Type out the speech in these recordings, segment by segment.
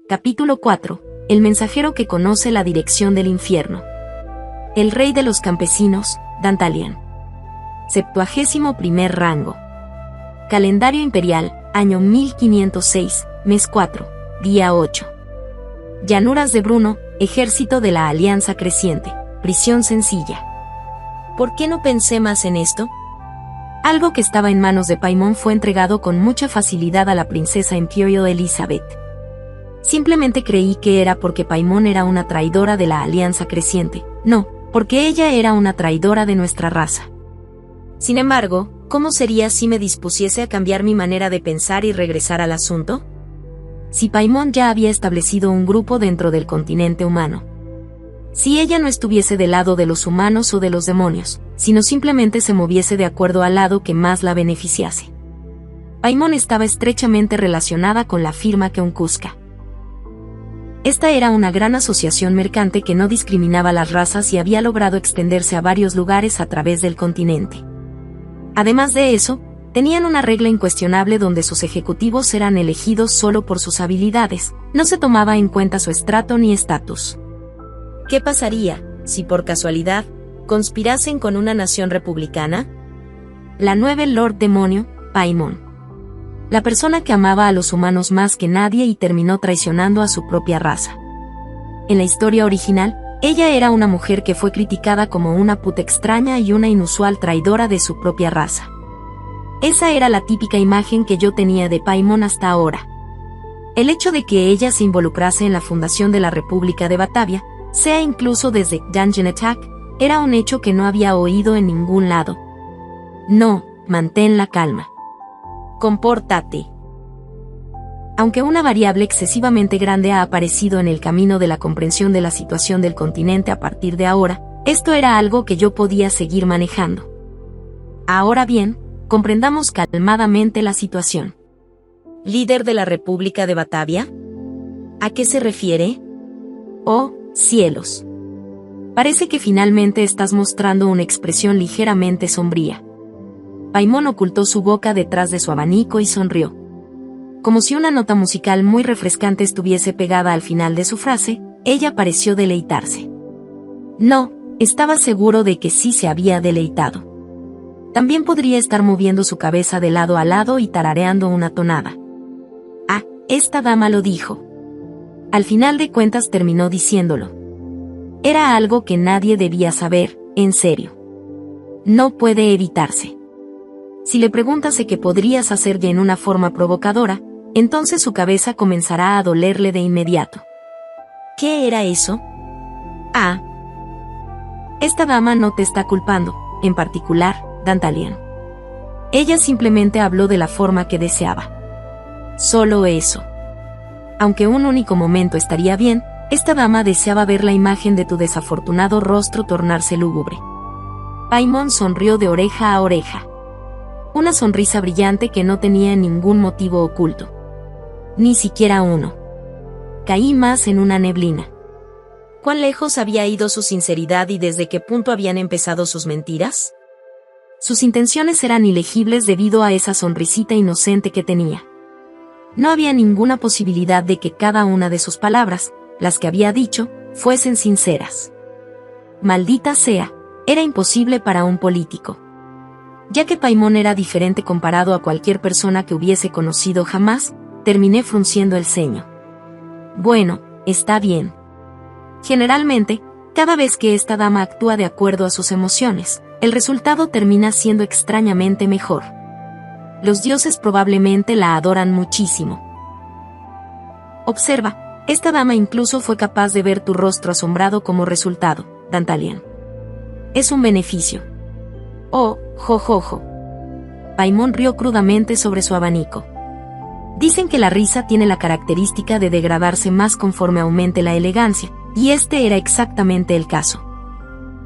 Capítulo 4. El mensajero que conoce la dirección del infierno. El rey de los campesinos, Dantalian. 71º rango. Calendario imperial, año 1506, mes 4, día 8. Llanuras de Bruno, ejército de la Alianza Creciente, prisión sencilla. ¿Por qué no pensé más en esto? Algo que estaba en manos de Paimon fue entregado con mucha facilidad a la princesa Imperial Elizabeth. Simplemente creí que era porque Paimon era una traidora de la Alianza Creciente, no, porque ella era una traidora de nuestra raza. Sin embargo, ¿cómo sería si me dispusiese a cambiar mi manera de pensar y regresar al asunto? Si Paimon ya había establecido un grupo dentro del continente humano. Si ella no estuviese del lado de los humanos o de los demonios, sino simplemente se moviese de acuerdo al lado que más la beneficiase. Paimon estaba estrechamente relacionada con la firma Keunkuska. Esta era una gran asociación mercante que no discriminaba las razas y había logrado extenderse a varios lugares a través del continente. Además de eso, tenían una regla incuestionable donde sus ejecutivos eran elegidos solo por sus habilidades, no se tomaba en cuenta su estrato ni estatus. ¿Qué pasaría, si por casualidad, conspirasen con una nación republicana? La nueva Lord Demonio, Paimon. La persona que amaba a los humanos más que nadie y terminó traicionando a su propia raza. En la historia original, ella era una mujer que fue criticada como una puta extraña y una inusual traidora de su propia raza. Esa era la típica imagen que yo tenía de Paimon hasta ahora. El hecho de que ella se involucrase en la fundación de la República de Batavia, sea incluso desde Dungeon Attack, era un hecho que no había oído en ningún lado. No, mantén la calma. Compórtate. Aunque una variable excesivamente grande ha aparecido en el camino de la comprensión de la situación del continente a partir de ahora, esto era algo que yo podía seguir manejando. Ahora bien, comprendamos calmadamente la situación. ¿Líder de la República de Batavia? ¿A qué se refiere? Oh, cielos. Parece que finalmente estás mostrando una expresión ligeramente sombría. Paimon ocultó su boca detrás de su abanico y sonrió. Como si una nota musical muy refrescante estuviese pegada al final de su frase, ella pareció deleitarse. No, estaba seguro de que sí se había deleitado. También podría estar moviendo su cabeza de lado a lado y tarareando una tonada. Ah, esta dama lo dijo. Al final de cuentas terminó diciéndolo. Era algo que nadie debía saber, en serio. No puede evitarse. Si le preguntase qué podrías hacer en una forma provocadora, entonces su cabeza comenzará a dolerle de inmediato. ¿Qué era eso? Ah. Esta dama no te está culpando, en particular, Dantalian. Ella simplemente habló de la forma que deseaba. Solo eso. Aunque un único momento estaría bien, esta dama deseaba ver la imagen de tu desafortunado rostro tornarse lúgubre. Paimon sonrió de oreja a oreja. Una sonrisa brillante que no tenía ningún motivo oculto. Ni siquiera uno. Caí más en una neblina. ¿Cuán lejos había ido su sinceridad y desde qué punto habían empezado sus mentiras? Sus intenciones eran ilegibles debido a esa sonrisita inocente que tenía. No había ninguna posibilidad de que cada una de sus palabras, las que había dicho, fuesen sinceras. Maldita sea, era imposible para un político. Ya que Paimon era diferente comparado a cualquier persona que hubiese conocido jamás, terminé frunciendo el ceño. Bueno, está bien. Generalmente, cada vez que esta dama actúa de acuerdo a sus emociones, el resultado termina siendo extrañamente mejor. Los dioses probablemente la adoran muchísimo. Observa, esta dama incluso fue capaz de ver tu rostro asombrado como resultado, Dantalian. Es un beneficio. Oh, jo. Paimon rió crudamente sobre su abanico. Dicen que la risa tiene la característica de degradarse más conforme aumente la elegancia, y este era exactamente el caso.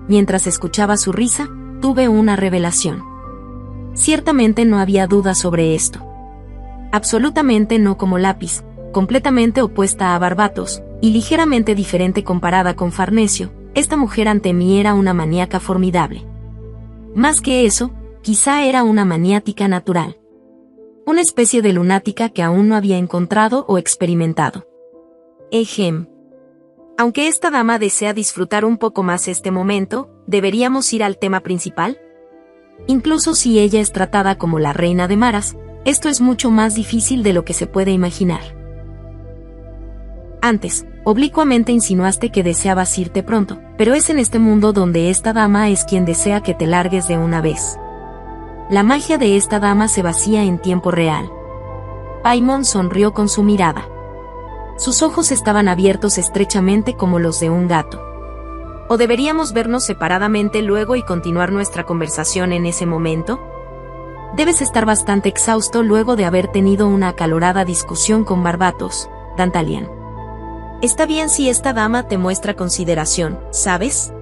Mientras escuchaba su risa, tuve una revelación. Ciertamente no había duda sobre esto. Absolutamente no como Lápiz, completamente opuesta a Barbatos, y ligeramente diferente comparada con Farnesio, esta mujer ante mí era una maníaca formidable. Más que eso, quizá era una maniática natural. Una especie de lunática que aún no había encontrado o experimentado. Ejem. Aunque esta dama desea disfrutar un poco más este momento, ¿deberíamos ir al tema principal? Incluso si ella es tratada como la reina de maras, esto es mucho más difícil de lo que se puede imaginar. Antes, oblicuamente insinuaste que deseabas irte pronto, pero es en este mundo donde esta dama es quien desea que te largues de una vez. La magia de esta dama se vacía en tiempo real. Paimon sonrió con su mirada. Sus ojos estaban abiertos estrechamente como los de un gato. ¿O deberíamos vernos separadamente luego y continuar nuestra conversación en ese momento? Debes estar bastante exhausto luego de haber tenido una acalorada discusión con Barbatos, Dantalian. Está bien si esta dama te muestra consideración, ¿sabes?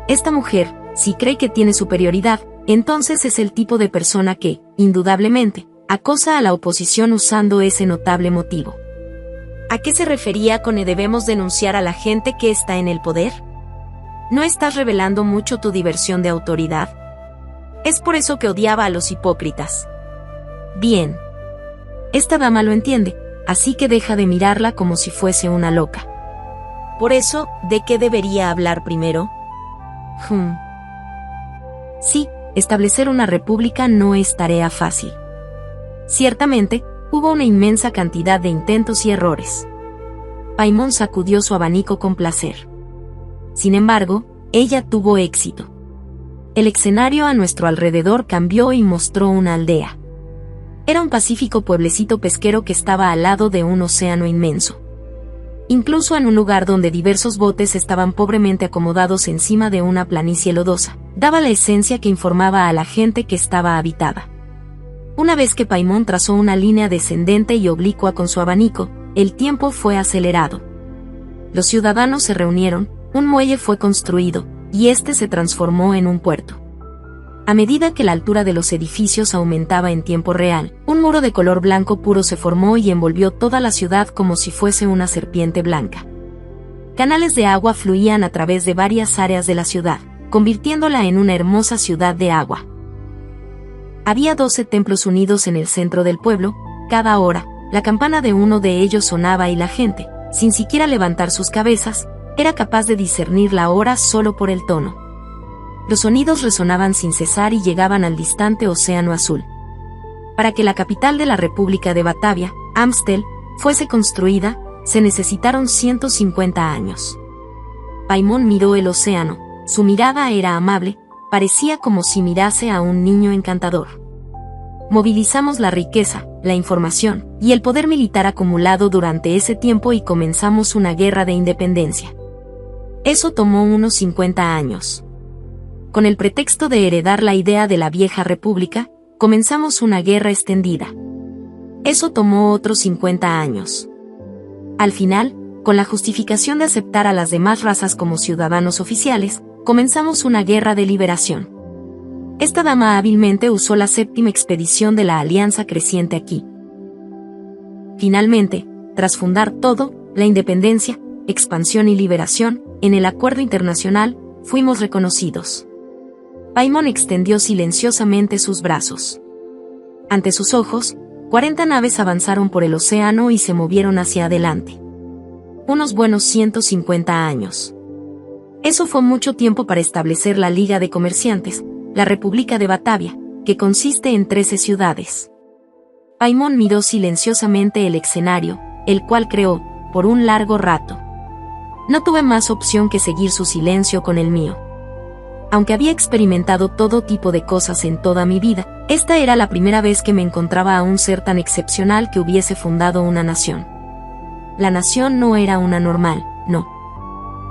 Esta mujer, si cree que tiene superioridad, entonces es el tipo de persona que, indudablemente, acosa a la oposición usando ese notable motivo. ¿A qué se refería con debemos denunciar a la gente que está en el poder? ¿No estás revelando mucho tu diversión de autoridad? Es por eso que odiaba a los hipócritas. Bien. Esta dama lo entiende, así que deja de mirarla como si fuese una loca. Por eso, ¿de qué debería hablar primero? Sí, establecer una república no es tarea fácil. Ciertamente, hubo una inmensa cantidad de intentos y errores. Paimon sacudió su abanico con placer. Sin embargo, ella tuvo éxito. El escenario a nuestro alrededor cambió y mostró una aldea. Era un pacífico pueblecito pesquero que estaba al lado de un océano inmenso. Incluso en un lugar donde diversos botes estaban pobremente acomodados encima de una planicie lodosa, daba la esencia que informaba a la gente que estaba habitada. Una vez que Paimon trazó una línea descendente y oblicua con su abanico, el tiempo fue acelerado. Los ciudadanos se reunieron, un muelle fue construido, y este se transformó en un puerto. A medida que la altura de los edificios aumentaba en tiempo real, un muro de color blanco puro se formó y envolvió toda la ciudad como si fuese una serpiente blanca. Canales de agua fluían a través de varias áreas de la ciudad, convirtiéndola en una hermosa ciudad de agua. Había 12 templos unidos en el centro del pueblo. Cada hora, la campana de uno de ellos sonaba y la gente, sin siquiera levantar sus cabezas, era capaz de discernir la hora solo por el tono. Los sonidos resonaban sin cesar y llegaban al distante océano azul. Para que la capital de la República de Batavia, Amstel, fuese construida, se necesitaron 150 años. Paimon miró el océano, su mirada era amable, parecía como si mirase a un niño encantador. Movilizamos la riqueza, la información, y el poder militar acumulado durante ese tiempo y comenzamos una guerra de independencia. Eso tomó unos 50 años. Con el pretexto de heredar la idea de la vieja república, comenzamos una guerra extendida. Eso tomó otros 50 años. Al final, con la justificación de aceptar a las demás razas como ciudadanos oficiales, comenzamos una guerra de liberación. Esta dama hábilmente usó la 7ª expedición de la Alianza Creciente aquí. Finalmente, tras fundar todo, la independencia, expansión y liberación, en el acuerdo internacional, fuimos reconocidos. Paimon extendió silenciosamente sus brazos. Ante sus ojos, 40 naves avanzaron por el océano y se movieron hacia adelante. Unos buenos 150 años. Eso fue mucho tiempo para establecer la Liga de Comerciantes, la República de Batavia, que consiste en 13 ciudades. Paimon miró silenciosamente el escenario, el cual creó, por un largo rato. No tuve más opción que seguir su silencio con el mío. Aunque había experimentado todo tipo de cosas en toda mi vida, esta era la primera vez que me encontraba a un ser tan excepcional que hubiese fundado una nación. La nación no era una normal, no.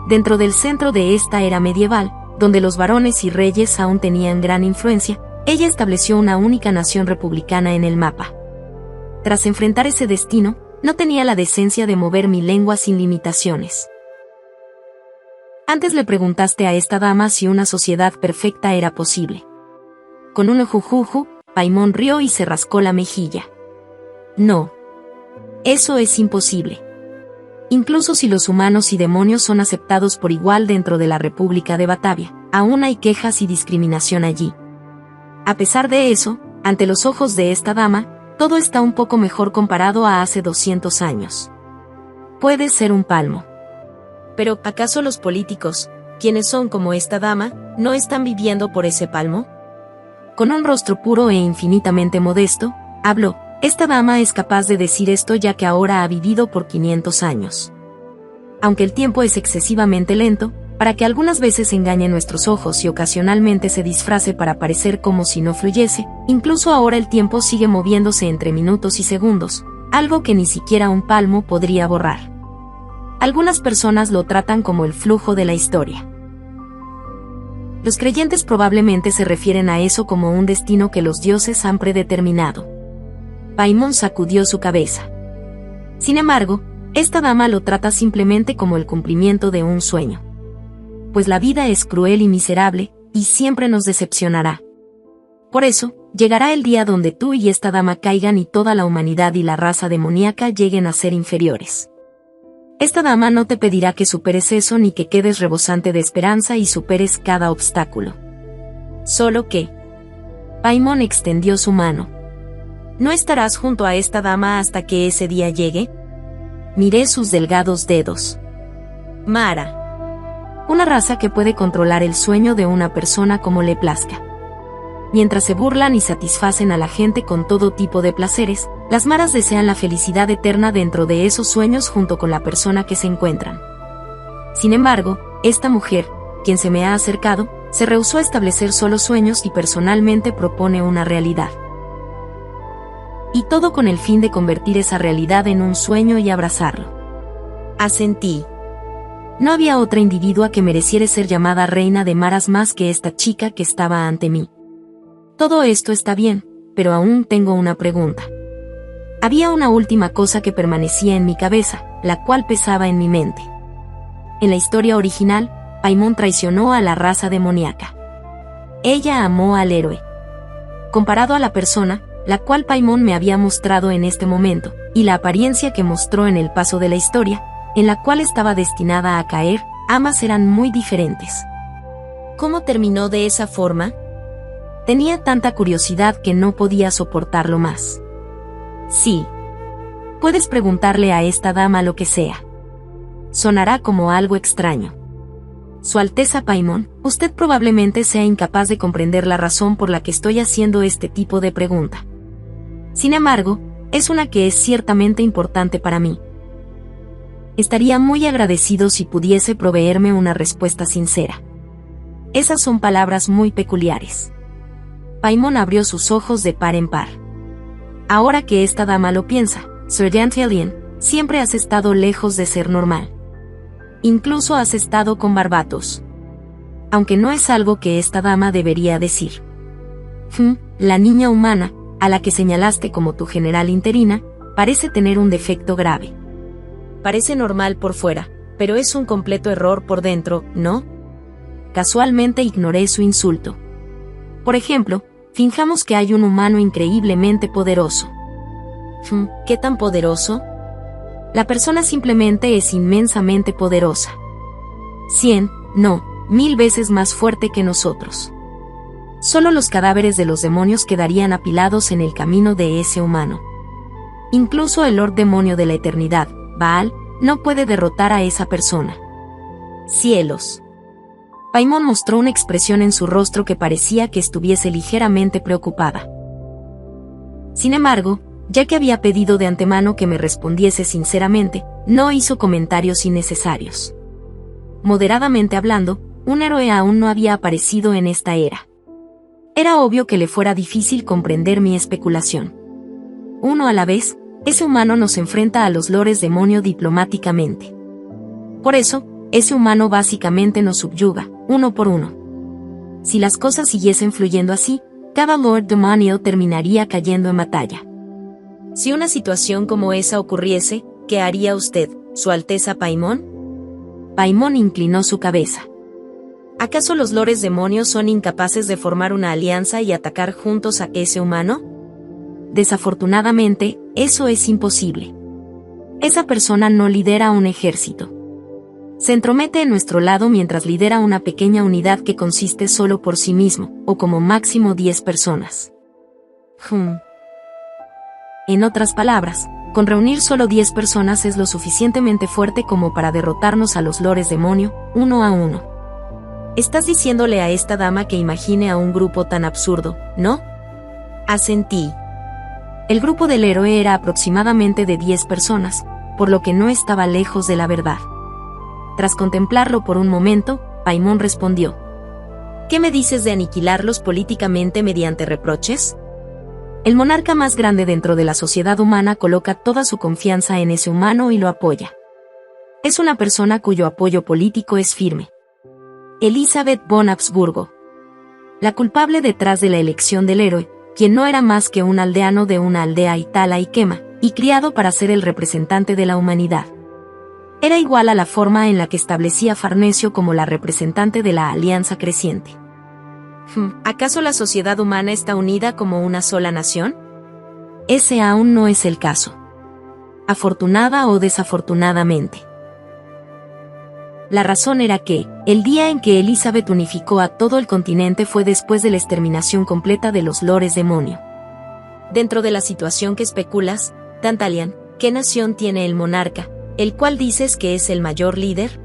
Dentro del centro de esta era medieval, donde los varones y reyes aún tenían gran influencia, ella estableció una única nación republicana en el mapa. Tras enfrentar ese destino, no tenía la decencia de mover mi lengua sin limitaciones. Antes le preguntaste a esta dama si una sociedad perfecta era posible. Con un jujuju, Paimon rió y se rascó la mejilla. No. Eso es imposible. Incluso si los humanos y demonios son aceptados por igual dentro de la República de Batavia, aún hay quejas y discriminación allí. A pesar de eso, ante los ojos de esta dama, todo está un poco mejor comparado a hace 200 años. Puede ser un palmo. Pero, ¿acaso los políticos, quienes son como esta dama, no están viviendo por ese palmo? Con un rostro puro e infinitamente modesto, habló. Esta dama es capaz de decir esto ya que ahora ha vivido por 500 años. Aunque el tiempo es excesivamente lento, para que algunas veces engañe nuestros ojos y ocasionalmente se disfrace para parecer como si no fluyese, incluso ahora el tiempo sigue moviéndose entre minutos y segundos, algo que ni siquiera un palmo podría borrar. Algunas personas lo tratan como el flujo de la historia. Los creyentes probablemente se refieren a eso como un destino que los dioses han predeterminado. Paimon sacudió su cabeza. Sin embargo, esta dama lo trata simplemente como el cumplimiento de un sueño. Pues la vida es cruel y miserable, y siempre nos decepcionará. Por eso, llegará el día donde tú y esta dama caigan y toda la humanidad y la raza demoníaca lleguen a ser inferiores. Esta dama no te pedirá que superes eso ni que quedes rebosante de esperanza y superes cada obstáculo. Solo que... Paimon extendió su mano. ¿No estarás junto a esta dama hasta que ese día llegue? Miré sus delgados dedos. Mara. Una raza que puede controlar el sueño de una persona como le plazca. Mientras se burlan y satisfacen a la gente con todo tipo de placeres, las maras desean la felicidad eterna dentro de esos sueños junto con la persona que se encuentran. Sin embargo, esta mujer, quien se me ha acercado, se rehusó a establecer solo sueños y personalmente propone una realidad. Y todo con el fin de convertir esa realidad en un sueño y abrazarlo. Asentí. No había otra individua que mereciera ser llamada reina de maras más que esta chica que estaba ante mí. Todo esto está bien, pero aún tengo una pregunta. Había una última cosa que permanecía en mi cabeza, la cual pesaba en mi mente. En la historia original, Paimon traicionó a la raza demoníaca. Ella amó al héroe. Comparado a la persona, la cual Paimon me había mostrado en este momento, y la apariencia que mostró en el paso de la historia, en la cual estaba destinada a caer, ambas eran muy diferentes. ¿Cómo terminó de esa forma? Tenía tanta curiosidad que no podía soportarlo más. Sí. Puedes preguntarle a esta dama lo que sea. Sonará como algo extraño. Su Alteza Paimon, usted probablemente sea incapaz de comprender la razón por la que estoy haciendo este tipo de pregunta. Sin embargo, es una que es ciertamente importante para mí. Estaría muy agradecido si pudiese proveerme una respuesta sincera. Esas son palabras muy peculiares. Paimon abrió sus ojos de par en par. Ahora que esta dama lo piensa, Sir Dantielien, siempre has estado lejos de ser normal. Incluso has estado con Barbatos. Aunque no es algo que esta dama debería decir. La niña humana, a la que señalaste como tu general interina, parece tener un defecto grave. Parece normal por fuera, pero es un completo error por dentro, ¿no? Casualmente ignoré su insulto. Por ejemplo, finjamos que hay un humano increíblemente poderoso. ¿Qué tan poderoso? La persona simplemente es inmensamente poderosa. 100, no, 1000 veces más fuerte que nosotros. Solo los cadáveres de los demonios quedarían apilados en el camino de ese humano. Incluso el Lord Demonio de la Eternidad, Baal, no puede derrotar a esa persona. Cielos. Paimon mostró una expresión en su rostro que parecía que estuviese ligeramente preocupada. Sin embargo, ya que había pedido de antemano que me respondiese sinceramente, no hizo comentarios innecesarios. Moderadamente hablando, un héroe aún no había aparecido en esta era. Era obvio que le fuera difícil comprender mi especulación. Uno a la vez, ese humano nos enfrenta a los lores demonio diplomáticamente. Por eso, ese humano básicamente nos subyuga, uno por uno. Si las cosas siguiesen fluyendo así, cada Lord Demonio terminaría cayendo en batalla. Si una situación como esa ocurriese, ¿qué haría usted, Su Alteza Paimon? Paimon inclinó su cabeza. ¿Acaso los lores demonios son incapaces de formar una alianza y atacar juntos a ese humano? Desafortunadamente, eso es imposible. Esa persona no lidera un ejército. Se entromete en nuestro lado mientras lidera una pequeña unidad que consiste solo por sí mismo, o como máximo 10 personas. En otras palabras, con reunir solo 10 personas es lo suficientemente fuerte como para derrotarnos a los lores demonio, uno a uno. Estás diciéndole a esta dama que imagine a un grupo tan absurdo, ¿no? Asentí. El grupo del héroe era aproximadamente de 10 personas, por lo que no estaba lejos de la verdad. Tras contemplarlo por un momento, Paimon respondió: ¿Qué me dices de aniquilarlos políticamente mediante reproches? El monarca más grande dentro de la sociedad humana coloca toda su confianza en ese humano y lo apoya. Es una persona cuyo apoyo político es firme. Elizabeth von Habsburgo. La culpable detrás de la elección del héroe, quien no era más que un aldeano de una aldea Itala y Quema, y criado para ser el representante de la humanidad. Era igual a la forma en la que establecía Farnesio como la representante de la Alianza Creciente. ¿Acaso la sociedad humana está unida como una sola nación? Ese aún no es el caso. Afortunada o desafortunadamente. La razón era que, el día en que Elizabeth unificó a todo el continente fue después de la exterminación completa de los lores demonio. Dentro de la situación que especulas, Dantalian, ¿qué nación tiene el monarca, el cual dices que es el mayor líder?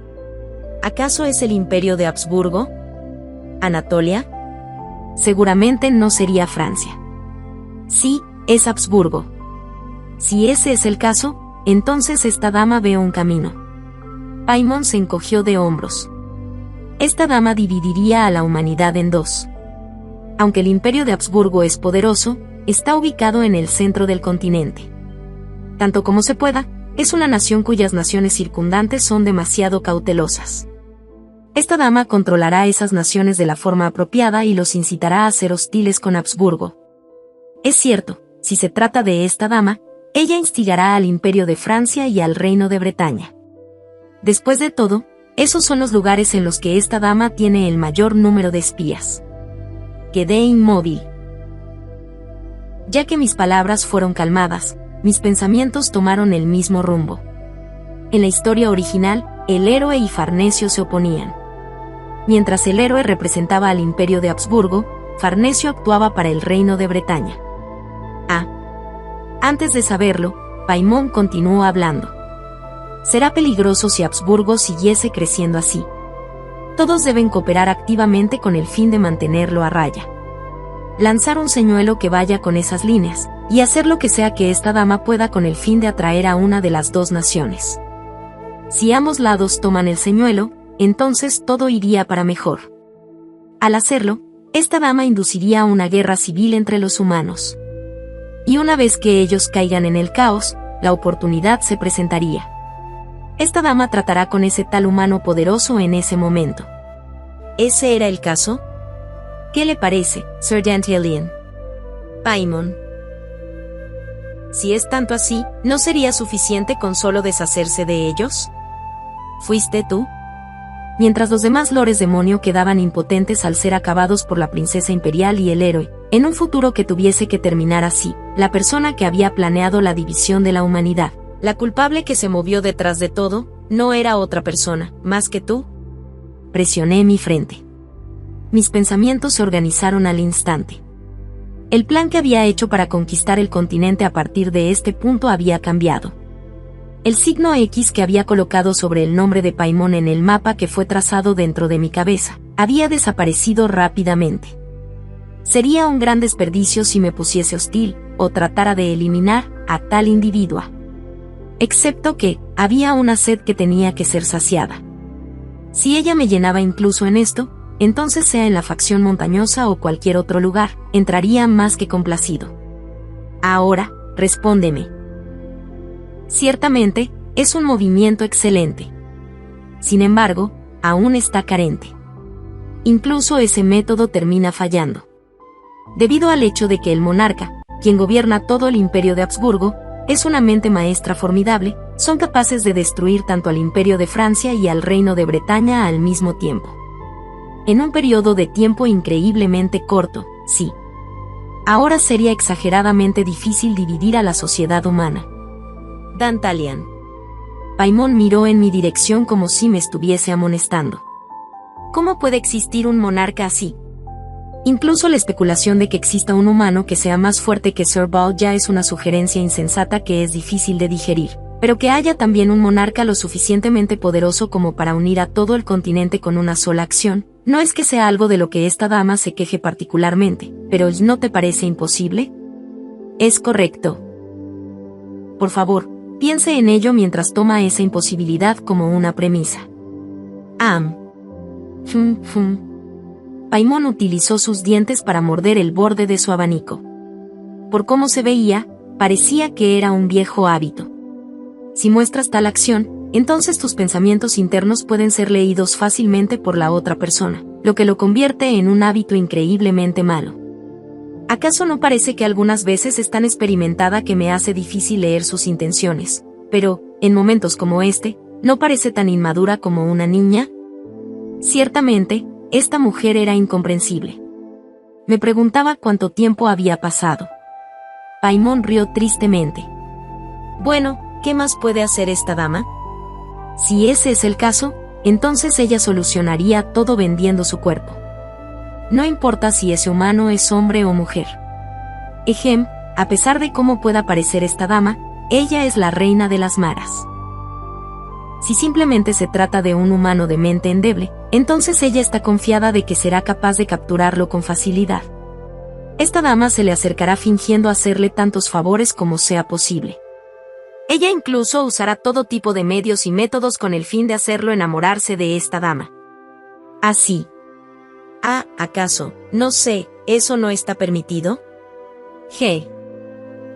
¿Acaso es el Imperio de Habsburgo? ¿Anatolia? Seguramente no sería Francia. Sí, es Habsburgo. Si ese es el caso, entonces esta dama ve un camino. Paimon se encogió de hombros. Esta dama dividiría a la humanidad en dos. Aunque el Imperio de Habsburgo es poderoso, está ubicado en el centro del continente. Tanto como se pueda, es una nación cuyas naciones circundantes son demasiado cautelosas. Esta dama controlará esas naciones de la forma apropiada y los incitará a ser hostiles con Habsburgo. Es cierto, si se trata de esta dama, ella instigará al Imperio de Francia y al Reino de Bretaña. Después de todo, esos son los lugares en los que esta dama tiene el mayor número de espías. Quedé inmóvil. Ya que mis palabras fueron calmadas, mis pensamientos tomaron el mismo rumbo. En la historia original, el héroe y Farnesio se oponían. Mientras el héroe representaba al Imperio de Habsburgo, Farnesio actuaba para el Reino de Bretaña. Antes de saberlo, Paimon continuó hablando. Será peligroso si Habsburgo siguiese creciendo así. Todos deben cooperar activamente con el fin de mantenerlo a raya. Lanzar un señuelo que vaya con esas líneas, y hacer lo que sea que esta dama pueda con el fin de atraer a una de las dos naciones. Si ambos lados toman el señuelo, entonces todo iría para mejor. Al hacerlo, esta dama induciría una guerra civil entre los humanos. Y una vez que ellos caigan en el caos, la oportunidad se presentaría. Esta dama tratará con ese tal humano poderoso en ese momento. ¿Ese era el caso? ¿Qué le parece, Sir Dantalian? Paimon. Si es tanto así, ¿no sería suficiente con solo deshacerse de ellos? ¿Fuiste tú? Mientras los demás lores demonio quedaban impotentes al ser acabados por la princesa imperial y el héroe, en un futuro que tuviese que terminar así, la persona que había planeado la división de la humanidad, la culpable que se movió detrás de todo, no era otra persona, más que tú. Presioné mi frente. Mis pensamientos se organizaron al instante. El plan que había hecho para conquistar el continente a partir de este punto había cambiado. El signo X que había colocado sobre el nombre de Paimon en el mapa que fue trazado dentro de mi cabeza, había desaparecido rápidamente. Sería un gran desperdicio si me pusiese hostil, o tratara de eliminar a tal individua. Excepto que, había una sed que tenía que ser saciada. Si ella me llenaba incluso en esto, entonces sea en la facción montañosa o cualquier otro lugar, entraría más que complacido. Ahora, respóndeme. Ciertamente, es un movimiento excelente. Sin embargo, aún está carente. Incluso ese método termina fallando. Debido al hecho de que el monarca, quien gobierna todo el Imperio de Habsburgo, es una mente maestra formidable, son capaces de destruir tanto al Imperio de Francia y al Reino de Bretaña al mismo tiempo. En un periodo de tiempo increíblemente corto, sí. Ahora sería exageradamente difícil dividir a la sociedad humana. Dantalian. Paimon miró en mi dirección como si me estuviese amonestando. ¿Cómo puede existir un monarca así? Incluso la especulación de que exista un humano que sea más fuerte que Sir Ball ya es una sugerencia insensata que es difícil de digerir. Pero que haya también un monarca lo suficientemente poderoso como para unir a todo el continente con una sola acción, no es que sea algo de lo que esta dama se queje particularmente, pero ¿no te parece imposible? Es correcto. Por favor, piense en ello mientras toma esa imposibilidad como una premisa. Paimon utilizó sus dientes para morder el borde de su abanico. Por cómo se veía, parecía que era un viejo hábito. Si muestras tal acción, entonces tus pensamientos internos pueden ser leídos fácilmente por la otra persona, lo que lo convierte en un hábito increíblemente malo. ¿Acaso no parece que algunas veces es tan experimentada que me hace difícil leer sus intenciones? Pero, en momentos como este, ¿no parece tan inmadura como una niña? Ciertamente, esta mujer era incomprensible. Me preguntaba cuánto tiempo había pasado. Paimon rió tristemente. Bueno, ¿qué más puede hacer esta dama? Si ese es el caso, entonces ella solucionaría todo vendiendo su cuerpo. No importa si ese humano es hombre o mujer. A pesar de cómo pueda parecer esta dama, ella es la reina de las maras. Si simplemente se trata de un humano de mente endeble, entonces ella está confiada de que será capaz de capturarlo con facilidad. Esta dama se le acercará fingiendo hacerle tantos favores como sea posible. Ella incluso usará todo tipo de medios y métodos con el fin de hacerlo enamorarse de esta dama. Así. ¿Acaso, no sé, eso no está permitido?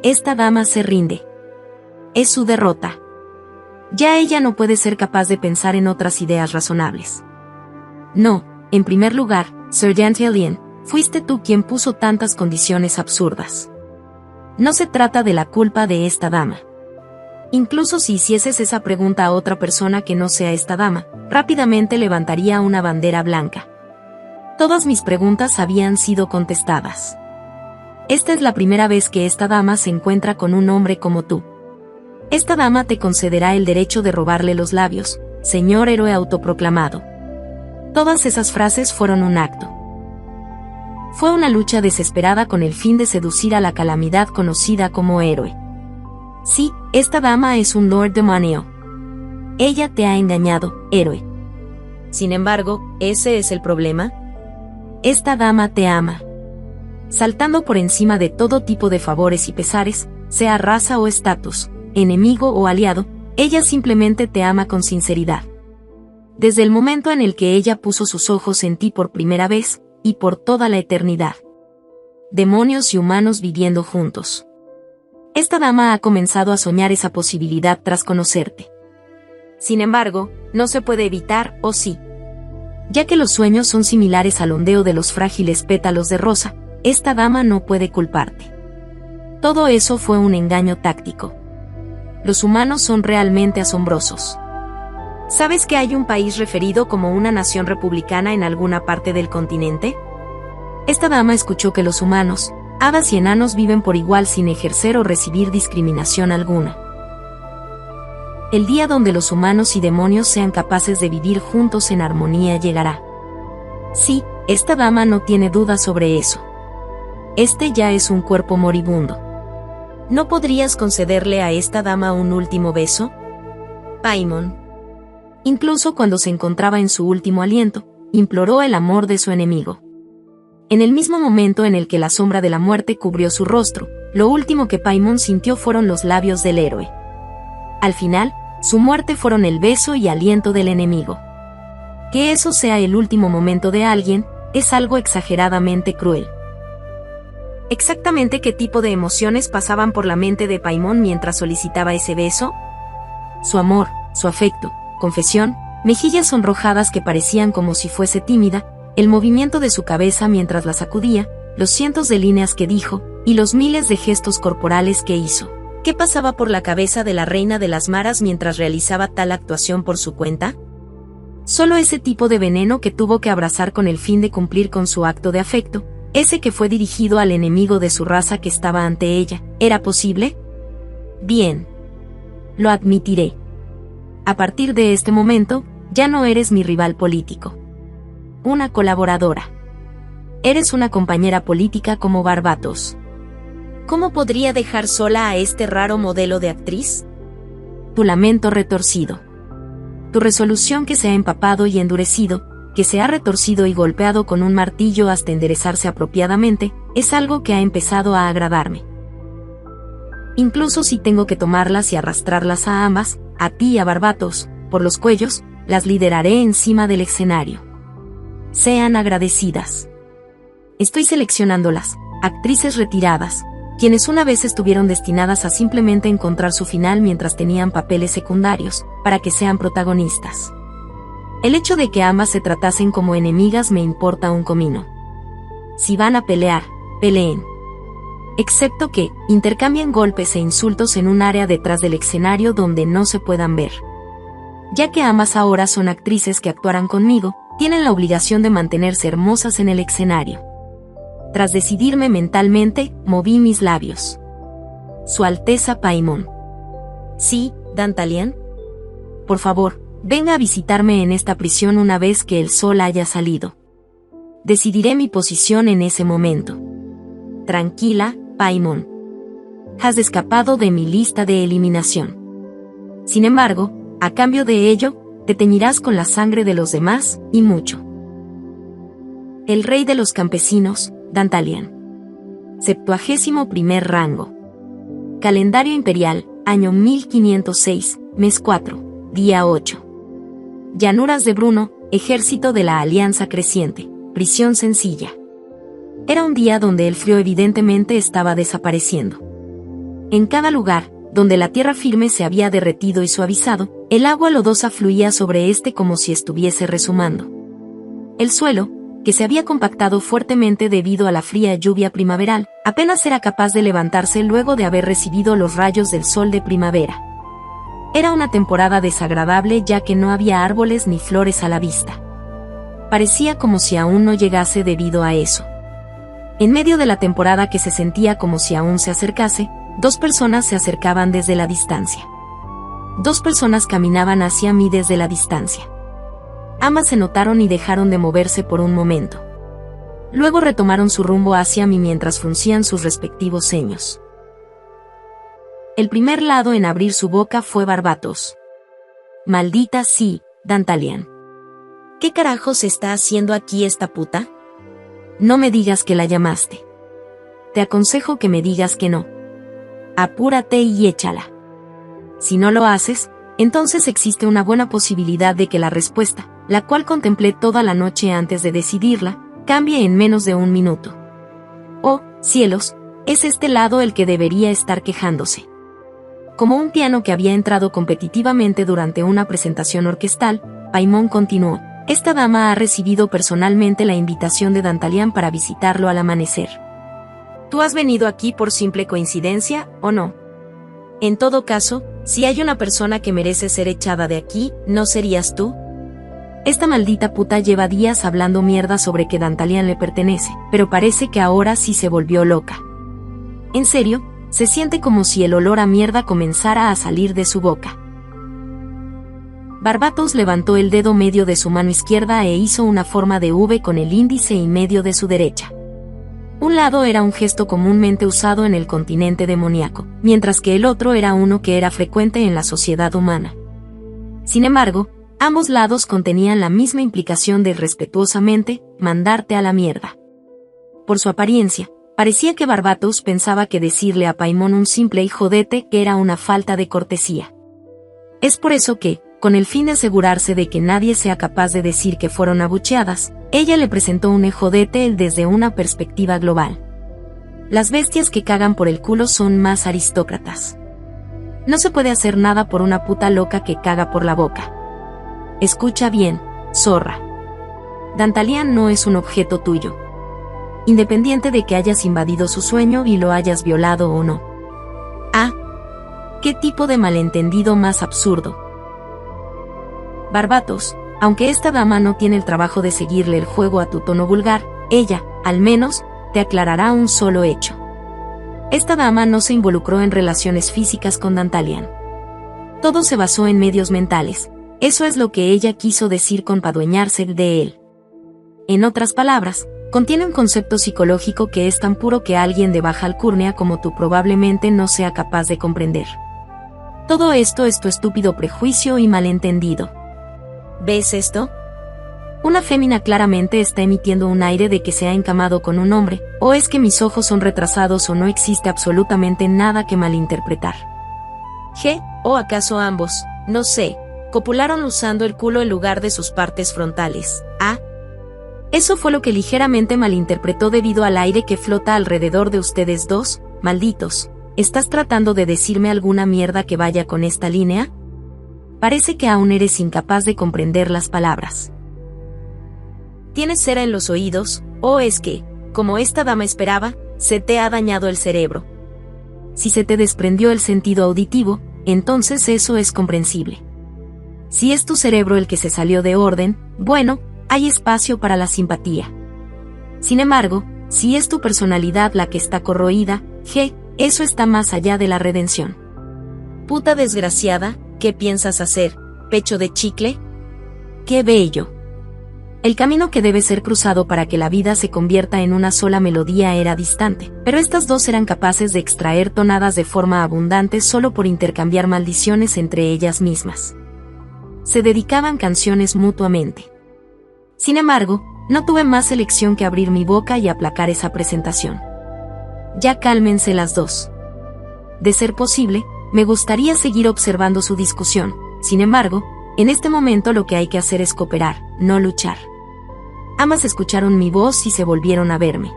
Esta dama se rinde. Es su derrota. Ya ella no puede ser capaz de pensar en otras ideas razonables. No, en primer lugar, Sir Jantelien, fuiste tú quien puso tantas condiciones absurdas. No se trata de la culpa de esta dama. Incluso si hicieses esa pregunta a otra persona que no sea esta dama, rápidamente levantaría una bandera blanca. Todas mis preguntas habían sido contestadas. Esta es la primera vez que esta dama se encuentra con un hombre como tú. Esta dama te concederá el derecho de robarle los labios, señor héroe autoproclamado. Todas esas frases fueron un acto. Fue una lucha desesperada con el fin de seducir a la calamidad conocida como héroe. Sí, esta dama es un lord demonio. Ella te ha engañado, héroe. Sin embargo, ¿ese es el problema? Esta dama te ama. Saltando por encima de todo tipo de favores y pesares, sea raza o estatus, enemigo o aliado, ella simplemente te ama con sinceridad. Desde el momento en el que ella puso sus ojos en ti por primera vez, y por toda la eternidad. Demonios y humanos viviendo juntos. Esta dama ha comenzado a soñar esa posibilidad tras conocerte. Sin embargo, no se puede evitar, ¿o sí? Ya que los sueños son similares al ondeo de los frágiles pétalos de rosa, esta dama no puede culparte. Todo eso fue un engaño táctico. Los humanos son realmente asombrosos. ¿Sabes que hay un país referido como una nación republicana en alguna parte del continente? Esta dama escuchó que los humanos, hadas y enanos viven por igual sin ejercer o recibir discriminación alguna. El día donde los humanos y demonios sean capaces de vivir juntos en armonía llegará. Sí, esta dama no tiene duda sobre eso. Este ya es un cuerpo moribundo. ¿No podrías concederle a esta dama un último beso? Paimon. Incluso cuando se encontraba en su último aliento, imploró el amor de su enemigo. En el mismo momento en el que la sombra de la muerte cubrió su rostro, lo último que Paimon sintió fueron los labios del héroe. Al final, su muerte fueron el beso y aliento del enemigo. Que eso sea el último momento de alguien, es algo exageradamente cruel. ¿Exactamente qué tipo de emociones pasaban por la mente de Paimon mientras solicitaba ese beso? Su amor, su afecto, confesión, mejillas sonrojadas que parecían como si fuese tímida, el movimiento de su cabeza mientras la sacudía, los cientos de líneas que dijo, y los miles de gestos corporales que hizo. ¿Qué pasaba por la cabeza de la reina de las maras mientras realizaba tal actuación por su cuenta? Solo ese tipo de veneno que tuvo que abrazar con el fin de cumplir con su acto de afecto, ese que fue dirigido al enemigo de su raza que estaba ante ella, ¿era posible? Bien. Lo admitiré. A partir de este momento, ya no eres mi rival político. Una colaboradora. Eres una compañera política como Barbatos. ¿Cómo podría dejar sola a este raro modelo de actriz? Tu lamento retorcido. Tu resolución que se ha empapado y endurecido, que se ha retorcido y golpeado con un martillo hasta enderezarse apropiadamente, es algo que ha empezado a agradarme. Incluso si tengo que tomarlas y arrastrarlas a ambas, a ti y a Barbatos, por los cuellos, las lideraré encima del escenario. Sean agradecidas. Estoy seleccionándolas, actrices retiradas, quienes una vez estuvieron destinadas a simplemente encontrar su final mientras tenían papeles secundarios, para que sean protagonistas. El hecho de que ambas se tratasen como enemigas me importa un comino. Si van a pelear, peleen. Excepto que, intercambien golpes e insultos en un área detrás del escenario donde no se puedan ver. Ya que ambas ahora son actrices que actuarán conmigo, tienen la obligación de mantenerse hermosas en el escenario. Tras decidirme mentalmente, moví mis labios. Su Alteza Paimon. Sí, Dantalian. Por favor, venga a visitarme en esta prisión una vez que el sol haya salido. Decidiré mi posición en ese momento. Tranquila, Paimon. Has escapado de mi lista de eliminación. Sin embargo, a cambio de ello, te teñirás con la sangre de los demás, y mucho. El rey de los campesinos, Dantalian. 71º rango. Calendario imperial, año 1506, mes 4, día 8. Llanuras de Bruno, ejército de la Alianza Creciente, prisión sencilla. Era un día donde el frío evidentemente estaba desapareciendo. En cada lugar, donde la tierra firme se había derretido y suavizado, el agua lodosa fluía sobre este como si estuviese resumando. El suelo, que se había compactado fuertemente debido a la fría lluvia primaveral, apenas era capaz de levantarse luego de haber recibido los rayos del sol de primavera. Era una temporada desagradable ya que no había árboles ni flores a la vista. Parecía como si aún no llegase debido a eso. En medio de la temporada que se sentía como si aún se acercase, dos personas se acercaban desde la distancia. Dos personas caminaban hacia mí desde la distancia. Ambas se notaron y dejaron de moverse por un momento. Luego retomaron su rumbo hacia mí mientras fruncían sus respectivos ceños. El primer lado en abrir su boca fue Barbatos. Maldita sí, Dantalian. ¿Qué carajos está haciendo aquí esta puta? No me digas que la llamaste. Te aconsejo que me digas que no. Apúrate y échala. Si no lo haces, entonces existe una buena posibilidad de que la respuesta, la cual contemplé toda la noche antes de decidirla, cambie en menos de un minuto. Oh, cielos, es este lado el que debería estar quejándose. Como un piano que había entrado competitivamente durante una presentación orquestal, Paimon continuó. Esta dama ha recibido personalmente la invitación de Dantalian para visitarlo al amanecer. ¿Tú has venido aquí por simple coincidencia, o no? En todo caso, si hay una persona que merece ser echada de aquí, ¿no serías tú? Esta maldita puta lleva días hablando mierda sobre que Dantalian le pertenece, pero parece que ahora sí se volvió loca. En serio, se siente como si el olor a mierda comenzara a salir de su boca. Barbatos levantó el dedo medio de su mano izquierda e hizo una forma de V con el índice y medio de su derecha. Un lado era un gesto comúnmente usado en el continente demoníaco, mientras que el otro era uno que era frecuente en la sociedad humana. Sin embargo, ambos lados contenían la misma implicación de respetuosamente mandarte a la mierda. Por su apariencia, parecía que Barbatos pensaba que decirle a Paimon un simple hijodete era una falta de cortesía. Es por eso que, con el fin de asegurarse de que nadie sea capaz de decir que fueron abucheadas, ella le presentó un ejodete desde una perspectiva global. Las bestias que cagan por el culo son más aristócratas. No se puede hacer nada por una puta loca que caga por la boca. Escucha bien, zorra. Dantalian no es un objeto tuyo. Independiente de que hayas invadido su sueño y lo hayas violado o no. Ah, ¿qué tipo de malentendido más absurdo? Barbatos, aunque esta dama no tiene el trabajo de seguirle el juego a tu tono vulgar, ella, al menos, te aclarará un solo hecho. Esta dama no se involucró en relaciones físicas con Dantalian. Todo se basó en medios mentales, eso es lo que ella quiso decir con adueñarse de él. En otras palabras, Contiene un concepto psicológico que es tan puro que alguien de baja alcurnia como tú probablemente no sea capaz de comprender. Todo esto es tu estúpido prejuicio y malentendido. ¿Ves esto? Una fémina claramente está emitiendo un aire de que se ha encamado con un hombre, o es que mis ojos son retrasados o no existe absolutamente nada que malinterpretar. ¿O acaso ambos, no sé, copularon usando el culo en lugar de sus partes frontales? Eso fue lo que ligeramente malinterpretó debido al aire que flota alrededor de ustedes dos, malditos. ¿Estás tratando de decirme alguna mierda que vaya con esta línea? Parece que aún eres incapaz de comprender las palabras. ¿Tienes cera en los oídos, o es que, como esta dama esperaba, se te ha dañado el cerebro? Si se te desprendió el sentido auditivo, entonces eso es comprensible. Si es tu cerebro el que se salió de orden, bueno, hay espacio para la simpatía. Sin embargo, si es tu personalidad la que está corroída, eso está más allá de la redención. Puta desgraciada, ¿qué piensas hacer? ¿Pecho de chicle? ¡Qué bello! El camino que debe ser cruzado para que la vida se convierta en una sola melodía era distante, pero estas dos eran capaces de extraer tonadas de forma abundante solo por intercambiar maldiciones entre ellas mismas. Se dedicaban canciones mutuamente. Sin embargo, no tuve más elección que abrir mi boca y aplacar esa presentación. Ya cálmense las dos. De ser posible, me gustaría seguir observando su discusión. Sin embargo, en este momento lo que hay que hacer es cooperar, no luchar. Ambas escucharon mi voz y se volvieron a verme.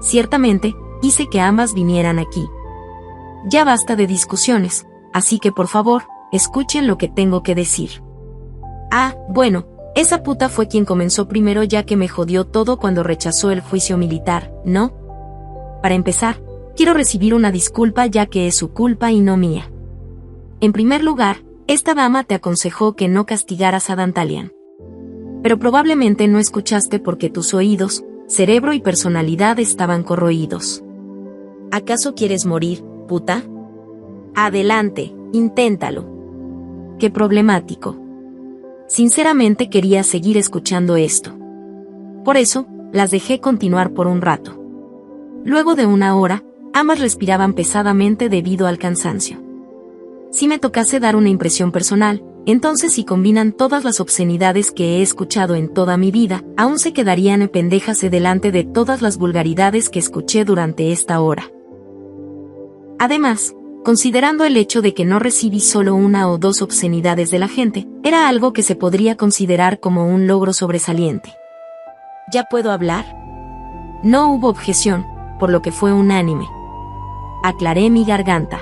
Ciertamente, hice que ambas vinieran aquí. Ya basta de discusiones, así que por favor, escuchen lo que tengo que decir. Bueno, esa puta fue quien comenzó primero ya que me jodió todo cuando rechazó el juicio militar, ¿no? Para empezar, quiero recibir una disculpa ya que es su culpa y no mía. En primer lugar, esta dama te aconsejó que no castigaras a Dantalian. Pero probablemente no escuchaste porque tus oídos, cerebro y personalidad estaban corroídos. ¿Acaso quieres morir, puta? Adelante, inténtalo. Qué problemático. Sinceramente quería seguir escuchando esto. Por eso, las dejé continuar por un rato. Luego de una hora, ambas respiraban pesadamente debido al cansancio. Si me tocase dar una impresión personal, entonces si combinan todas las obscenidades que he escuchado en toda mi vida, aún se quedarían pendejas delante de todas las vulgaridades que escuché durante esta hora. Además, considerando el hecho de que no recibí solo una o dos obscenidades de la gente, era algo que se podría considerar como un logro sobresaliente. ¿Ya puedo hablar? No hubo objeción, por lo que fue unánime. Aclaré mi garganta.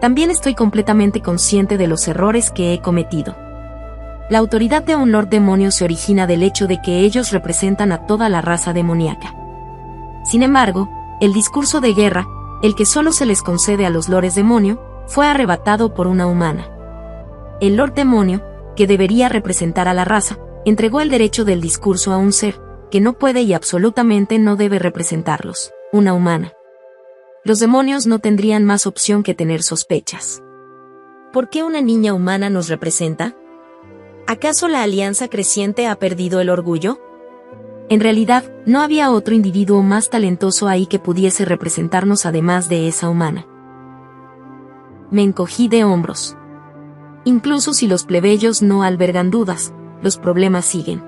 También estoy completamente consciente de los errores que he cometido. La autoridad de un Lord Demonio se origina del hecho de que ellos representan a toda la raza demoníaca. Sin embargo, el discurso de guerra, el que solo se les concede a los Lores Demonio, fue arrebatado por una humana. El Lord Demonio, que debería representar a la raza, entregó el derecho del discurso a un ser, que no puede y absolutamente no debe representarlos, una humana. Los demonios no tendrían más opción que tener sospechas. ¿Por qué una niña humana nos representa? ¿Acaso la Alianza Creciente ha perdido el orgullo? En realidad, no había otro individuo más talentoso ahí que pudiese representarnos además de esa humana. Me encogí de hombros. Incluso si los plebeyos no albergan dudas, los problemas siguen.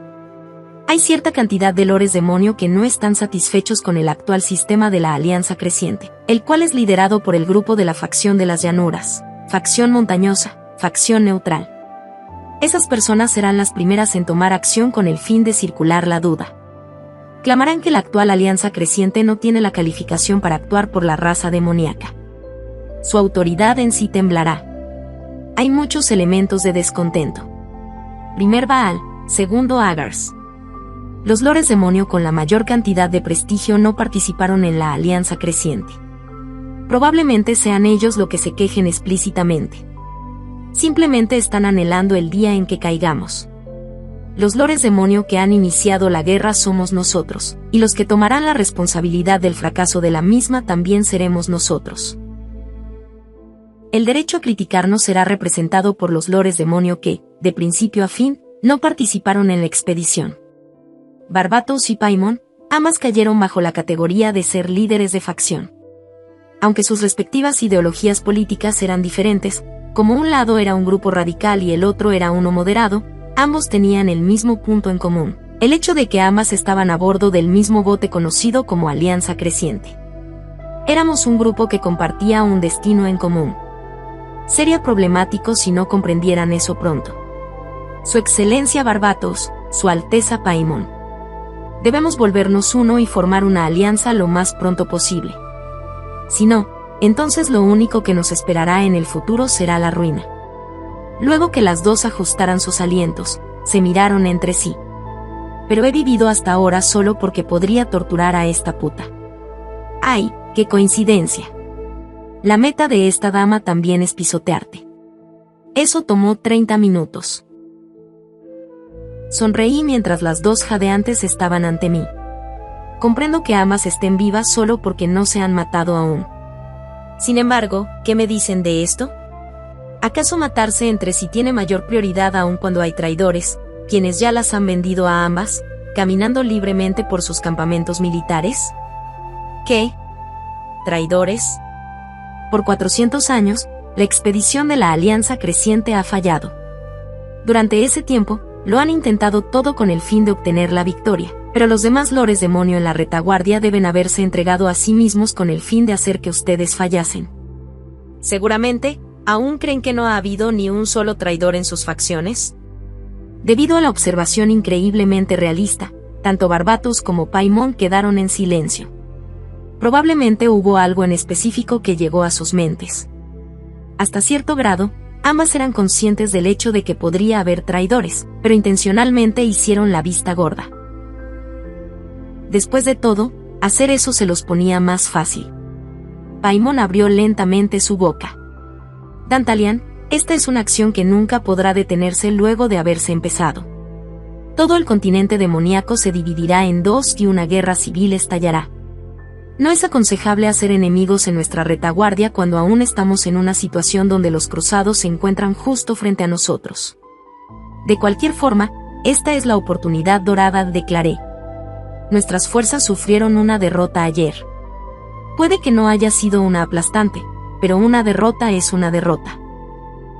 Hay cierta cantidad de lores demonio que no están satisfechos con el actual sistema de la Alianza Creciente, el cual es liderado por el grupo de la facción de las llanuras, facción montañosa, facción neutral. Esas personas serán las primeras en tomar acción con el fin de circular la duda. Clamarán que la actual Alianza Creciente no tiene la calificación para actuar por la raza demoníaca. Su autoridad en sí temblará. Hay muchos elementos de descontento. Primer Baal, segundo Agars. Los lores demonio con la mayor cantidad de prestigio no participaron en la Alianza Creciente. Probablemente sean ellos los que se quejen explícitamente. Simplemente están anhelando el día en que caigamos. Los lores demonio que han iniciado la guerra somos nosotros, y los que tomarán la responsabilidad del fracaso de la misma también seremos nosotros. El derecho a criticarnos será representado por los lores demonio que, de principio a fin, no participaron en la expedición. Barbatos y Paimon, ambas cayeron bajo la categoría de ser líderes de facción. Aunque sus respectivas ideologías políticas eran diferentes, como un lado era un grupo radical y el otro era uno moderado, ambos tenían el mismo punto en común: el hecho de que ambas estaban a bordo del mismo bote conocido como Alianza Creciente. Éramos un grupo que compartía un destino en común. Sería problemático si no comprendieran eso pronto. Su Excelencia Barbatos, Su Alteza Paimon. Debemos volvernos uno y formar una alianza lo más pronto posible. Si no, entonces lo único que nos esperará en el futuro será la ruina. Luego que las dos ajustaran sus alientos, se miraron entre sí. Pero he vivido hasta ahora solo porque podría torturar a esta puta. ¡Ay, qué coincidencia! La meta de esta dama también es pisotearte. Eso tomó 30 minutos. Sonreí mientras las dos jadeantes estaban ante mí. Comprendo que ambas estén vivas solo porque no se han matado aún. Sin embargo, ¿qué me dicen de esto? ¿Acaso matarse entre sí tiene mayor prioridad aún cuando hay traidores, quienes ya las han vendido a ambas, caminando libremente por sus campamentos militares? ¿Qué? ¿Traidores? Por 400 años, la expedición de la Alianza Creciente ha fallado. Durante ese tiempo, lo han intentado todo con el fin de obtener la victoria, pero los demás lores demonio en la retaguardia deben haberse entregado a sí mismos con el fin de hacer que ustedes fallasen. Seguramente, ¿aún creen que no ha habido ni un solo traidor en sus facciones? Debido a la observación increíblemente realista, tanto Barbatos como Paimon quedaron en silencio. Probablemente hubo algo en específico que llegó a sus mentes. Hasta cierto grado, ambas eran conscientes del hecho de que podría haber traidores, pero intencionalmente hicieron la vista gorda. Después de todo, hacer eso se los ponía más fácil. Paimon abrió lentamente su boca. Dantalian, esta es una acción que nunca podrá detenerse luego de haberse empezado. Todo el continente demoníaco se dividirá en dos y una guerra civil estallará. No es aconsejable hacer enemigos en nuestra retaguardia cuando aún estamos en una situación donde los cruzados se encuentran justo frente a nosotros. De cualquier forma, esta es la oportunidad dorada, declaré. Nuestras fuerzas sufrieron una derrota ayer. Puede que no haya sido una aplastante, pero una derrota es una derrota.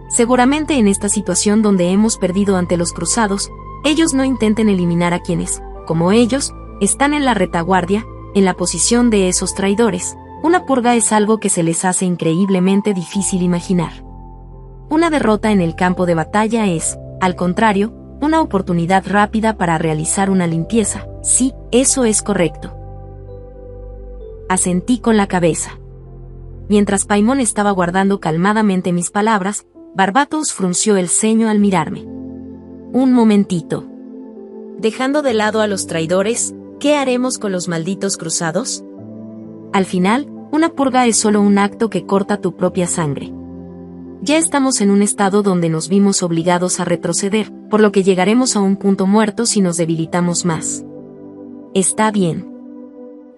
Seguramente en esta situación donde hemos perdido ante los cruzados, ellos no intenten eliminar a quienes, como ellos, están en la retaguardia, en la posición de esos traidores. Una purga es algo que se les hace increíblemente difícil imaginar. Una derrota en el campo de batalla es, al contrario, una oportunidad rápida para realizar una limpieza. Sí, eso es correcto. Asentí con la cabeza. Mientras Paimon estaba guardando calmadamente mis palabras, Barbatos frunció el ceño al mirarme. Un momentito. Dejando de lado a los traidores, ¿qué haremos con los malditos cruzados? Al final, una purga es solo un acto que corta tu propia sangre. Ya estamos en un estado donde nos vimos obligados a retroceder, por lo que llegaremos a un punto muerto si nos debilitamos más. Está bien.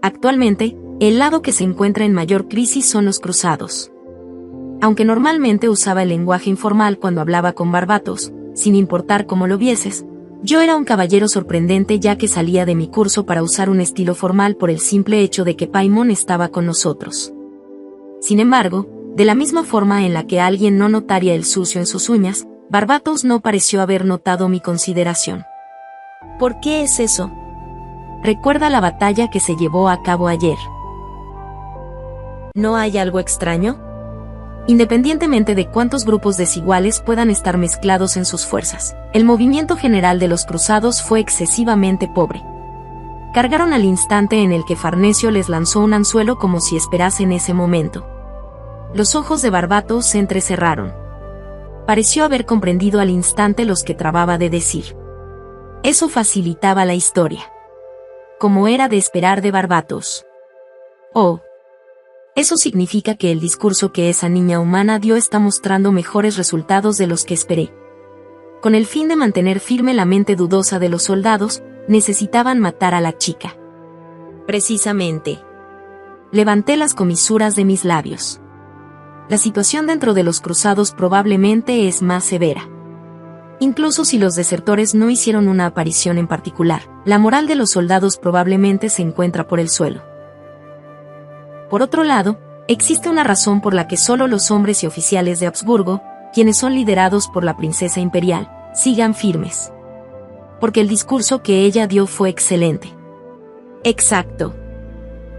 Actualmente, el lado que se encuentra en mayor crisis son los cruzados. Aunque normalmente usaba el lenguaje informal cuando hablaba con Barbatos, sin importar cómo lo vieses, yo era un caballero sorprendente ya que salía de mi curso para usar un estilo formal por el simple hecho de que Paimon estaba con nosotros. Sin embargo, de la misma forma en la que alguien no notaría el sucio en sus uñas, Barbatos no pareció haber notado mi consideración. ¿Por qué es eso? Recuerda la batalla que se llevó a cabo ayer. ¿No hay algo extraño? Independientemente de cuántos grupos desiguales puedan estar mezclados en sus fuerzas, el movimiento general de los cruzados fue excesivamente pobre. Cargaron al instante en el que Farnesio les lanzó un anzuelo como si esperasen ese momento. Los ojos de Barbatos se entrecerraron. Pareció haber comprendido al instante los que trataba de decir. Eso facilitaba la historia. Como era de esperar de Barbatos. Oh. Eso significa que el discurso que esa niña humana dio está mostrando mejores resultados de los que esperé. Con el fin de mantener firme la mente dudosa de los soldados, necesitaban matar a la chica. Precisamente. Levanté las comisuras de mis labios. La situación dentro de los cruzados probablemente es más severa. Incluso si los desertores no hicieron una aparición en particular, la moral de los soldados probablemente se encuentra por el suelo. Por otro lado, existe una razón por la que solo los hombres y oficiales de Habsburgo, quienes son liderados por la princesa imperial, sigan firmes. Porque el discurso que ella dio fue excelente. Exacto.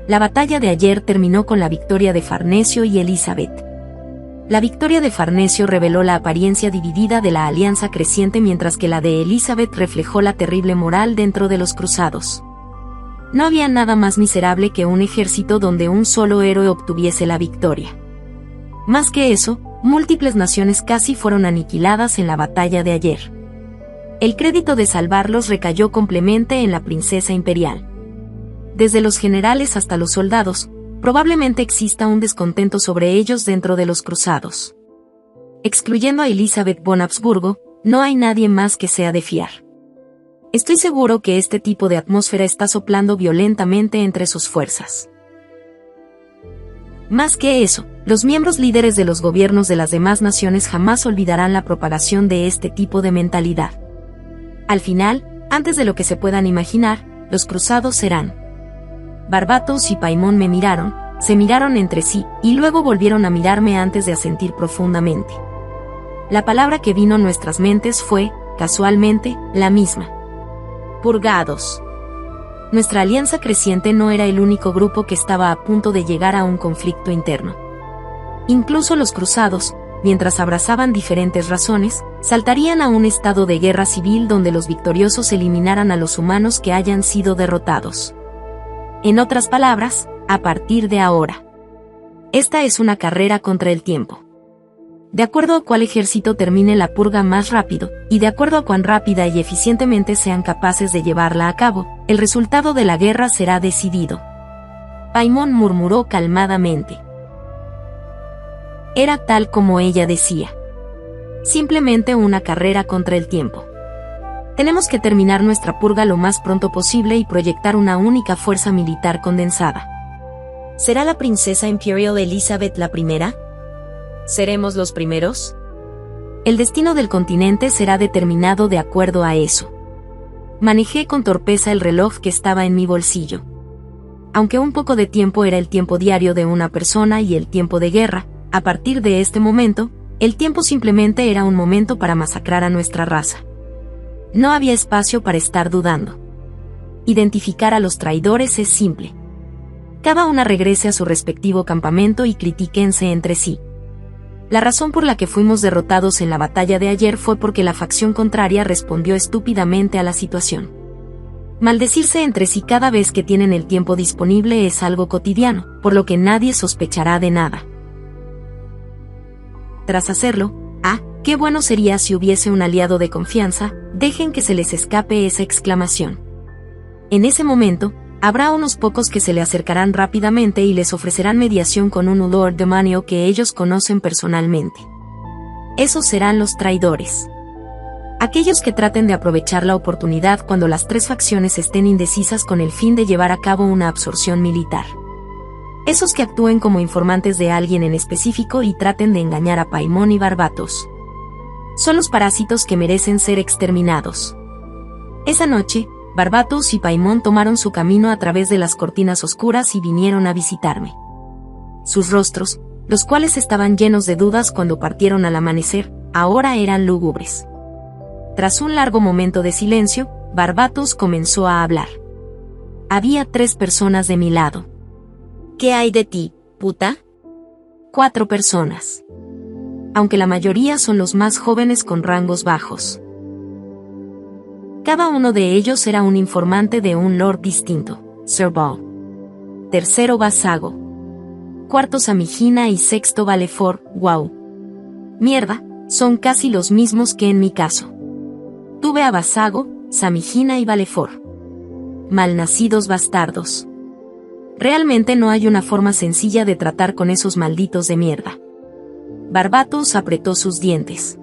La batalla de ayer terminó con la victoria de Farnesio y Elizabeth. La victoria de Farnesio reveló la apariencia dividida de la alianza creciente, mientras que la de Elizabeth reflejó la terrible moral dentro de los cruzados. No había nada más miserable que un ejército donde un solo héroe obtuviese la victoria. Más que eso, múltiples naciones casi fueron aniquiladas en la batalla de ayer. El crédito de salvarlos recayó completamente en la princesa imperial. Desde los generales hasta los soldados, probablemente exista un descontento sobre ellos dentro de los cruzados. Excluyendo a Elizabeth von Habsburgo, no hay nadie más que sea de fiar. Estoy seguro que este tipo de atmósfera está soplando violentamente entre sus fuerzas. Más que eso, los miembros líderes de los gobiernos de las demás naciones jamás olvidarán la propagación de este tipo de mentalidad. Al final, antes de lo que se puedan imaginar, los cruzados serán. Barbatos y Paimon me miraron, se miraron entre sí, y luego volvieron a mirarme antes de asentir profundamente. La palabra que vino a nuestras mentes fue, casualmente, la misma. Purgados. Nuestra alianza creciente no era el único grupo que estaba a punto de llegar a un conflicto interno. Incluso los cruzados, mientras abrazaban diferentes razones, saltarían a un estado de guerra civil donde los victoriosos eliminaran a los humanos que hayan sido derrotados. En otras palabras, a partir de ahora. Esta es una carrera contra el tiempo. De acuerdo a cuál ejército termine la purga más rápido, y de acuerdo a cuán rápida y eficientemente sean capaces de llevarla a cabo, el resultado de la guerra será decidido. Paimon murmuró calmadamente. Era tal como ella decía. Simplemente una carrera contra el tiempo. Tenemos que terminar nuestra purga lo más pronto posible y proyectar una única fuerza militar condensada. ¿Será la princesa Imperial Elizabeth la primera? ¿Seremos los primeros? El destino del continente será determinado de acuerdo a eso. Manejé con torpeza el reloj que estaba en mi bolsillo. Aunque un poco de tiempo era el tiempo diario de una persona y el tiempo de guerra, a partir de este momento, el tiempo simplemente era un momento para masacrar a nuestra raza. No había espacio para estar dudando. Identificar a los traidores es simple. Cada una regrese a su respectivo campamento y critíquense entre sí. La razón por la que fuimos derrotados en la batalla de ayer fue porque la facción contraria respondió estúpidamente a la situación. Maldecirse entre sí cada vez que tienen el tiempo disponible es algo cotidiano, por lo que nadie sospechará de nada. Tras hacerlo, qué bueno sería si hubiese un aliado de confianza, dejen que se les escape esa exclamación. En ese momento, habrá unos pocos que se le acercarán rápidamente y les ofrecerán mediación con un olor demonio que ellos conocen personalmente. Esos serán los traidores. Aquellos que traten de aprovechar la oportunidad cuando las tres facciones estén indecisas con el fin de llevar a cabo una absorción militar. Esos que actúen como informantes de alguien en específico y traten de engañar a Paimon y Barbatos. Son los parásitos que merecen ser exterminados. Esa noche, Barbatos y Paimon tomaron su camino a través de las cortinas oscuras y vinieron a visitarme. Sus rostros, los cuales estaban llenos de dudas cuando partieron al amanecer, ahora eran lúgubres. Tras un largo momento de silencio, Barbatos comenzó a hablar. Había 3 personas de mi lado. ¿Qué hay de ti, puta? 4 personas. Aunque la mayoría son los más jóvenes con rangos bajos. Cada uno de ellos era un informante de un lord distinto, Sir Ball. Tercero Vasago. Cuarto Samigina y sexto Valefor, wow. Mierda, son casi los mismos que en mi caso. Tuve a Vasago, Samigina y Valefor. Malnacidos bastardos. Realmente no hay una forma sencilla de tratar con esos malditos de mierda. Barbatos apretó sus dientes.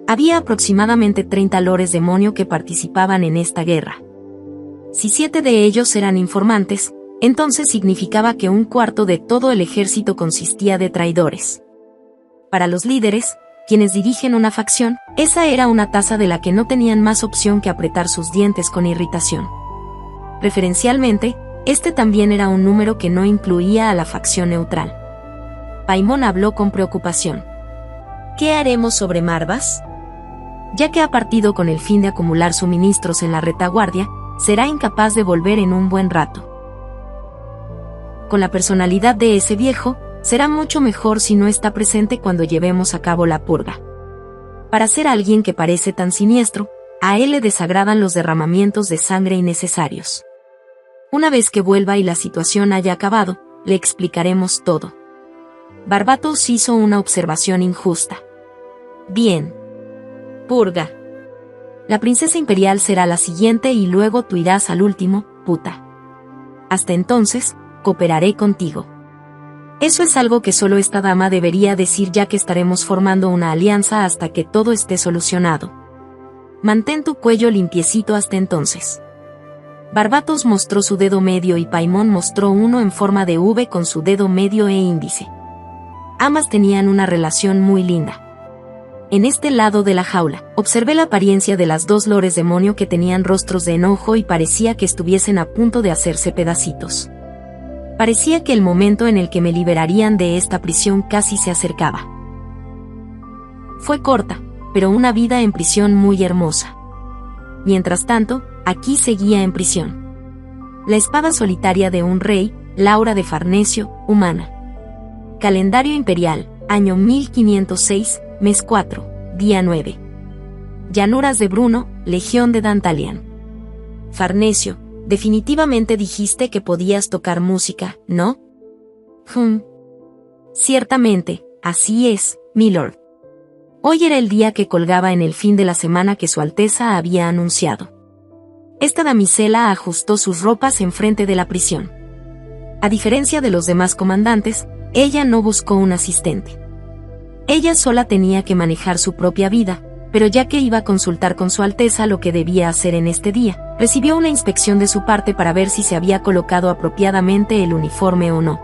Había aproximadamente 30 lores demonio que participaban en esta guerra. Si 7 de ellos eran informantes, entonces significaba que un cuarto de todo el ejército consistía de traidores. Para los líderes, quienes dirigen una facción, Esa era una taza de la que no tenían más opción que apretar sus dientes con irritación. Referencialmente, este también era un número que no incluía a la facción neutral. Paimon habló con preocupación. ¿Qué haremos sobre Marvas? Ya que ha partido con el fin de acumular suministros en la retaguardia, será incapaz de volver en un buen rato. Con la personalidad de ese viejo, será mucho mejor si no está presente cuando llevemos a cabo la purga. Para ser alguien que parece tan siniestro, a él le desagradan los derramamientos de sangre innecesarios. Una vez que vuelva y la situación haya acabado, le explicaremos todo. Barbatos hizo una observación injusta. Bien. Purga. La princesa imperial será la siguiente y luego tú irás al último, puta. Hasta entonces, cooperaré contigo. Eso es algo que solo esta dama debería decir, ya que estaremos formando una alianza hasta que todo esté solucionado. Mantén tu cuello limpiecito hasta entonces. Barbatos mostró su dedo medio y Paimon mostró uno en forma de V con su dedo medio e índice. Ambas tenían una relación muy linda. En este lado de la jaula, observé la apariencia de las dos lores demonio que tenían rostros de enojo y parecía que estuviesen a punto de hacerse pedacitos. Parecía que el momento en el que me liberarían de esta prisión casi se acercaba. Fue corta, pero una vida en prisión muy hermosa. Mientras tanto, aquí seguía en prisión. La espada solitaria de un rey, Laura de Farnesio, humana. Calendario imperial, año 1506, mes 4, día 9. Llanuras de Bruno, legión de Dantalian. Farnesio, definitivamente dijiste que podías tocar música, ¿no? Ciertamente, así es, milord. Hoy era el día que colgaba en el fin de la semana que Su Alteza había anunciado. Esta damisela ajustó sus ropas enfrente de la prisión. A diferencia de los demás comandantes, ella no buscó un asistente. Ella sola tenía que manejar su propia vida, pero ya que iba a consultar con Su Alteza lo que debía hacer en este día, recibió una inspección de su parte para ver si se había colocado apropiadamente el uniforme o no.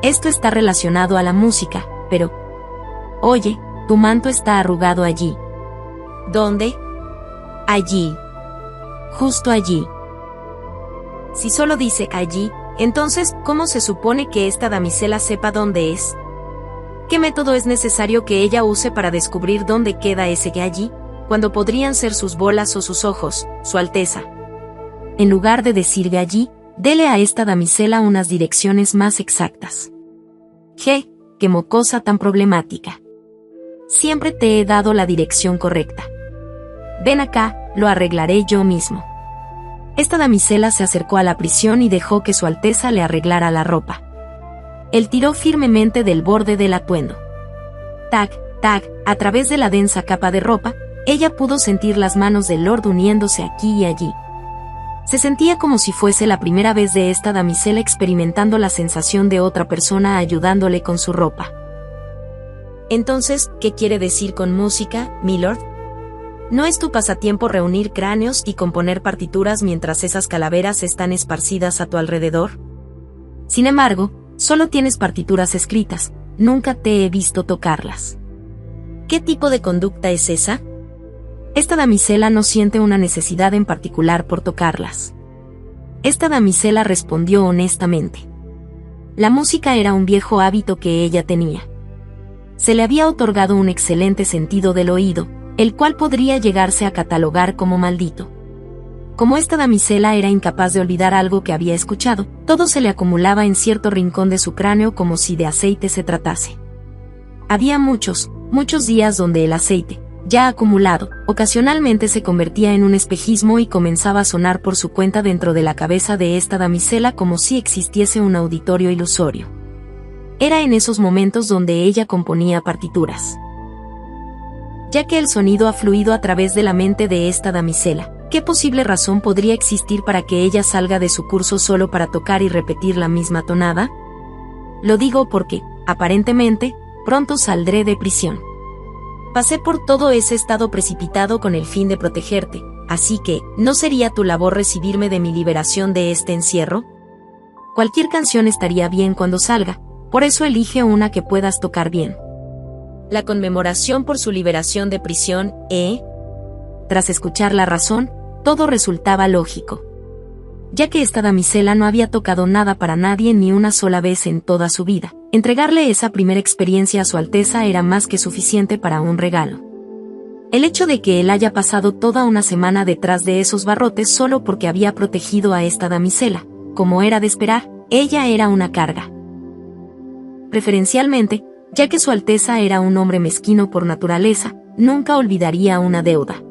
Esto está relacionado a la música, pero... Oye, tu manto está arrugado allí. ¿Dónde? Allí. Justo allí. Si solo dice allí, entonces, ¿cómo se supone que esta damisela sepa dónde es? ¿Qué método es necesario que ella use para descubrir dónde queda ese que allí, cuando podrían ser sus bolas o sus ojos, Su Alteza? En lugar de decir allí, dele a esta damisela unas direcciones más exactas. ¡Qué mocosa tan problemática! Siempre te he dado la dirección correcta. Ven acá, lo arreglaré yo mismo. Esta damisela se acercó a la prisión y dejó que Su Alteza le arreglara la ropa. Él tiró firmemente del borde del atuendo. Tac, tac, a través de la densa capa de ropa, ella pudo sentir las manos del Lord uniéndose aquí y allí. Se sentía como si fuese la primera vez de esta damisela experimentando la sensación de otra persona ayudándole con su ropa. Entonces, ¿qué quiere decir con música, milord? ¿No es tu pasatiempo reunir cráneos y componer partituras mientras esas calaveras están esparcidas a tu alrededor? Sin embargo, solo tienes partituras escritas, nunca te he visto tocarlas. ¿Qué tipo de conducta es esa? Esta damisela no siente una necesidad en particular por tocarlas. Esta damisela respondió honestamente. La música era un viejo hábito que ella tenía. Se le había otorgado un excelente sentido del oído, el cual podría llegarse a catalogar como maldito. Como esta damisela era incapaz de olvidar algo que había escuchado, todo se le acumulaba en cierto rincón de su cráneo como si de aceite se tratase. Había muchos días donde el aceite, ya acumulado, ocasionalmente se convertía en un espejismo y comenzaba a sonar por su cuenta dentro de la cabeza de esta damisela como si existiese un auditorio ilusorio. Era en esos momentos donde ella componía partituras. Ya que el sonido ha fluido a través de la mente de esta damisela, ¿qué posible razón podría existir para que ella salga de su curso solo para tocar y repetir la misma tonada? Lo digo porque, aparentemente, pronto saldré de prisión. Pasé por todo ese estado precipitado con el fin de protegerte, así que, ¿no sería tu labor recibirme de mi liberación de este encierro? Cualquier canción estaría bien cuando salga, por eso elige una que puedas tocar bien. La conmemoración por su liberación de prisión, Tras escuchar la razón, todo resultaba lógico. Ya que esta damisela no había tocado nada para nadie ni una sola vez en toda su vida, entregarle esa primera experiencia a Su Alteza era más que suficiente para un regalo. El hecho de que él haya pasado toda una semana detrás de esos barrotes solo porque había protegido a esta damisela, como era de esperar, ella era una carga. Preferencialmente, ya que Su Alteza era un hombre mezquino por naturaleza, nunca olvidaría una deuda.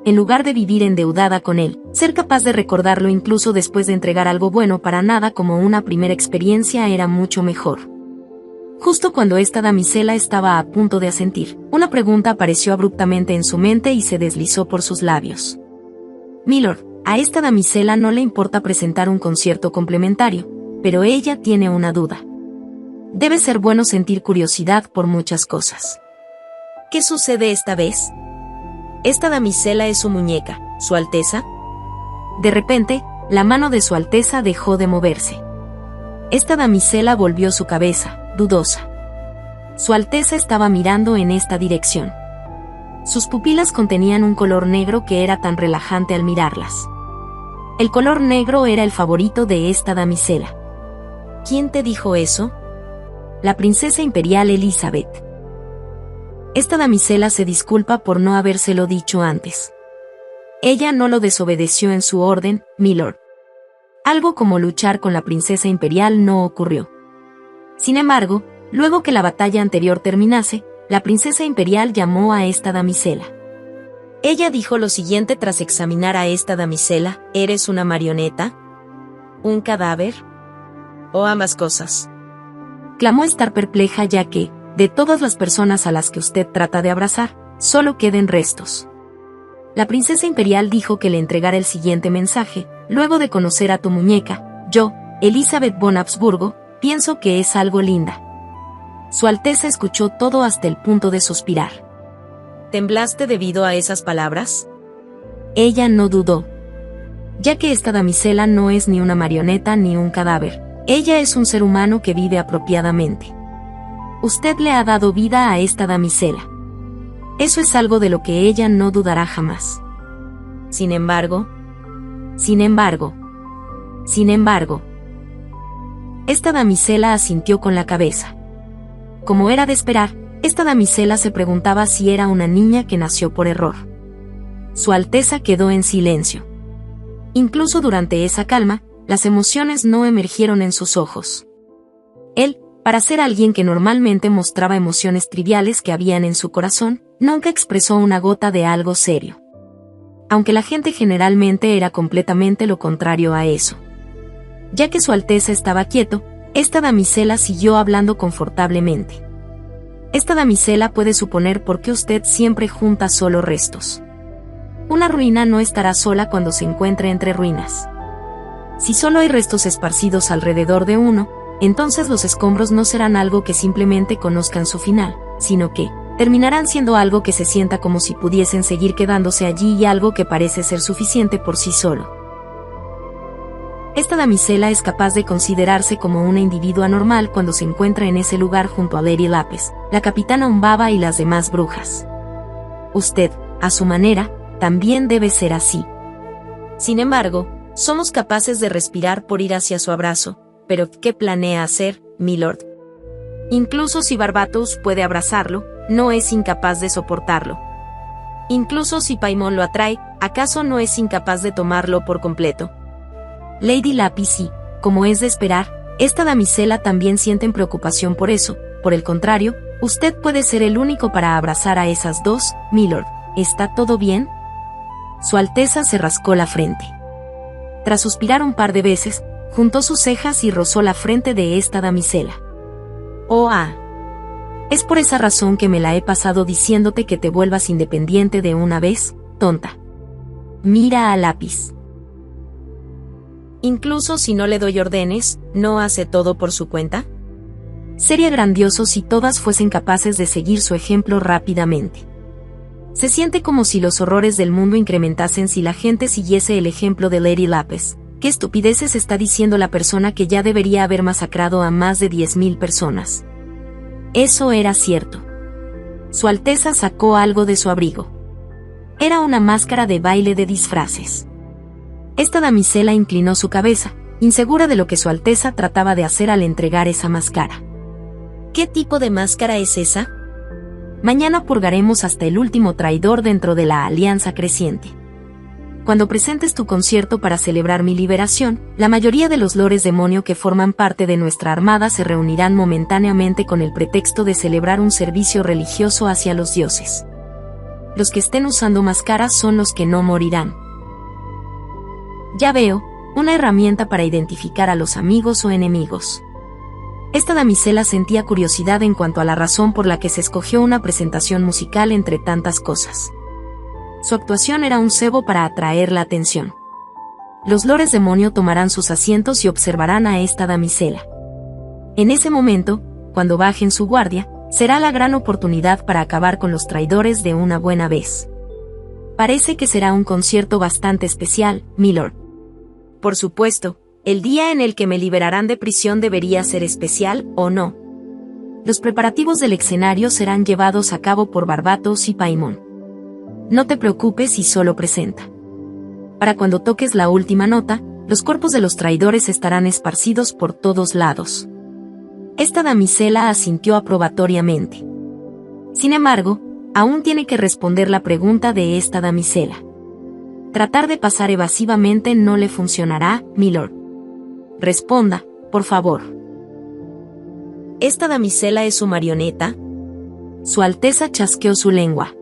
En lugar de vivir endeudada con él, ser capaz de recordarlo incluso después de entregar algo bueno para nada como una primera experiencia era mucho mejor. Justo cuando esta damisela estaba a punto de asentir, una pregunta apareció abruptamente en su mente y se deslizó por sus labios. Milord, a esta damisela no le importa presentar un concierto complementario, pero ella tiene una duda. Debe ser bueno sentir curiosidad por muchas cosas. ¿Qué sucede esta vez? Esta damisela es su muñeca, Su Alteza. De repente, la mano de Su Alteza dejó de moverse. Esta damisela volvió su cabeza, dudosa. Su Alteza estaba mirando en esta dirección. Sus pupilas contenían un color negro que era tan relajante al mirarlas. El color negro era el favorito de esta damisela. ¿Quién te dijo eso? La princesa imperial Elizabeth. Esta damisela se disculpa por no habérselo dicho antes. Ella no lo desobedeció en su orden, milord. Algo como luchar con la princesa imperial no ocurrió. Sin embargo, luego que la batalla anterior terminase, la princesa imperial llamó a esta damisela. Ella dijo lo siguiente tras examinar a esta damisela: ¿eres una marioneta? ¿Un cadáver? ¿O ambas cosas? Clamó estar perpleja ya que, de todas las personas a las que usted trata de abrazar, solo queden restos. La princesa imperial dijo que le entregara el siguiente mensaje: luego de conocer a tu muñeca, yo, Elizabeth von Habsburgo, pienso que es algo linda. Su Alteza escuchó todo hasta el punto de suspirar. ¿Temblaste debido a esas palabras? Ella no dudó. Ya que esta damisela no es ni una marioneta ni un cadáver, ella es un ser humano que vive apropiadamente. Usted le ha dado vida a esta damisela. Eso es algo de lo que ella no dudará jamás. Sin embargo, esta damisela asintió con la cabeza. Como era de esperar, esta damisela se preguntaba si era una niña que nació por error. Su Alteza quedó en silencio. Incluso durante esa calma, las emociones no emergieron en sus ojos. Él, para ser alguien que normalmente mostraba emociones triviales que habían en su corazón, nunca expresó una gota de algo serio. Aunque la gente generalmente era completamente lo contrario a eso. Ya que Su Alteza estaba quieto, esta damisela siguió hablando confortablemente. Esta damisela puede suponer por qué usted siempre junta solo restos. Una ruina no estará sola cuando se encuentre entre ruinas. Si solo hay restos esparcidos alrededor de uno, entonces los escombros no serán algo que simplemente conozcan su final, sino que terminarán siendo algo que se sienta como si pudiesen seguir quedándose allí y algo que parece ser suficiente por sí solo. Esta damisela es capaz de considerarse como una individua normal cuando se encuentra en ese lugar junto a Lady Lápez, la capitana Umbaba y las demás brujas. Usted, a su manera, también debe ser así. Sin embargo, somos capaces de respirar por ir hacia su abrazo. ¿Pero qué planea hacer, milord? Incluso si Barbatos puede abrazarlo, no es incapaz de soportarlo. Incluso si Paimon lo atrae, ¿acaso no es incapaz de tomarlo por completo? Lady Lápiz sí, como es de esperar, esta damisela también sienten preocupación por eso. Por el contrario, usted puede ser el único para abrazar a esas dos, milord. ¿Está todo bien? Su Alteza se rascó la frente. Tras suspirar un par de veces, juntó sus cejas y rozó la frente de esta damisela. Es por esa razón que me la he pasado diciéndote que te vuelvas independiente de una vez, tonta. Mira a Lápiz. Incluso si no le doy órdenes, ¿no hace todo por su cuenta? Sería grandioso si todas fuesen capaces de seguir su ejemplo rápidamente. Se siente como si los horrores del mundo incrementasen si la gente siguiese el ejemplo de Lady Lápez. ¿Qué estupideces está diciendo la persona que ya debería haber masacrado a más de 10.000 personas? Eso era cierto. Su Alteza sacó algo de su abrigo. Era una máscara de baile de disfraces. Esta damisela inclinó su cabeza, insegura de lo que Su Alteza trataba de hacer al entregar esa máscara. ¿Qué tipo de máscara es esa? Mañana purgaremos hasta el último traidor dentro de la Alianza Creciente. Cuando presentes tu concierto para celebrar mi liberación, la mayoría de los lores demonio que forman parte de nuestra armada se reunirán momentáneamente con el pretexto de celebrar un servicio religioso hacia los dioses. Los que estén usando máscaras son los que no morirán. Ya veo, una herramienta para identificar a los amigos o enemigos. Esta damisela sentía curiosidad en cuanto a la razón por la que se escogió una presentación musical entre tantas cosas. Su actuación era un cebo para atraer la atención. Los lores demonio tomarán sus asientos y observarán a esta damisela. En ese momento, cuando bajen su guardia, será la gran oportunidad para acabar con los traidores de una buena vez. Parece que será un concierto bastante especial, milord. Por supuesto, el día en el que me liberarán de prisión debería ser especial, ¿o no? Los preparativos del escenario serán llevados a cabo por Barbatos y Paimon. No te preocupes y solo presenta. Para cuando toques la última nota, los cuerpos de los traidores estarán esparcidos por todos lados. Esta damisela asintió aprobatoriamente. Sin embargo, aún tiene que responder la pregunta de esta damisela. Tratar de pasar evasivamente no le funcionará, milord. Responda, por favor. ¿Esta damisela es su marioneta? Su Alteza chasqueó su lengua.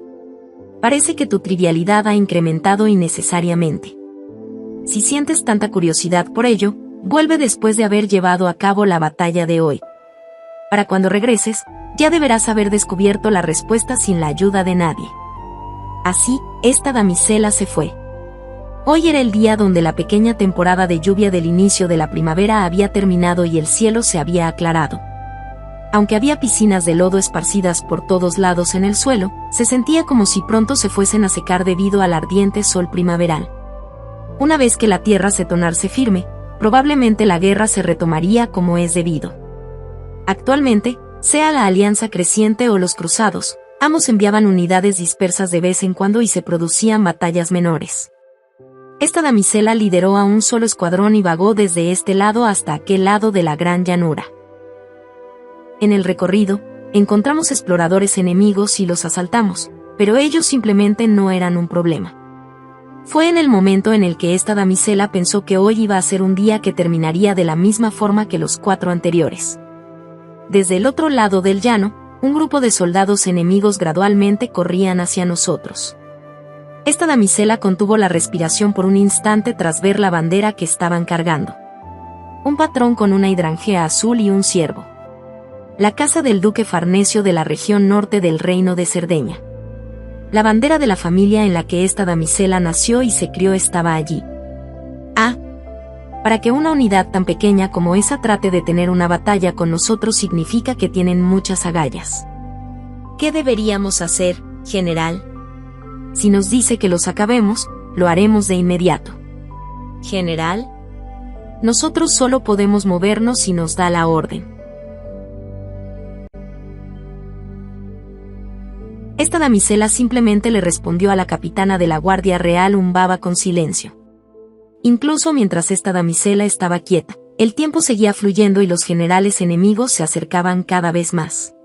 Parece que tu trivialidad ha incrementado innecesariamente. Si sientes tanta curiosidad por ello, vuelve después de haber llevado a cabo la batalla de hoy. Para cuando regreses, ya deberás haber descubierto la respuesta sin la ayuda de nadie. Así, esta damisela se fue. Hoy era el día donde la pequeña temporada de lluvia del inicio de la primavera había terminado y el cielo se había aclarado. Aunque había piscinas de lodo esparcidas por todos lados en el suelo, se sentía como si pronto se fuesen a secar debido al ardiente sol primaveral. Una vez que la tierra se tornase firme, probablemente la guerra se retomaría como es debido. Actualmente, sea la Alianza Creciente o los Cruzados, ambos enviaban unidades dispersas de vez en cuando y se producían batallas menores. Esta damisela lideró a un solo escuadrón y vagó desde este lado hasta aquel lado de la gran llanura. En el recorrido, encontramos exploradores enemigos y los asaltamos, pero ellos simplemente no eran un problema. Fue en el momento en el que esta damisela pensó que hoy iba a ser un día que terminaría de la misma forma que los 4 anteriores. Desde el otro lado del llano, un grupo de soldados enemigos gradualmente corrían hacia nosotros. Esta damisela contuvo la respiración por un instante tras ver la bandera que estaban cargando. Un patrón con una hidrangea azul y un ciervo. La casa del duque Farnesio de la región norte del reino de Cerdeña. La bandera de la familia en la que esta damisela nació y se crió estaba allí. Para que una unidad tan pequeña como esa trate de tener una batalla con nosotros significa que tienen muchas agallas. ¿Qué deberíamos hacer, general? Si nos dice que los acabemos, lo haremos de inmediato. ¿General? Nosotros solo podemos movernos si nos da la orden. Esta damisela simplemente le respondió a la capitana de la Guardia Real Umbaba con silencio. Incluso mientras esta damisela estaba quieta, el tiempo seguía fluyendo y los generales enemigos se acercaban cada vez más.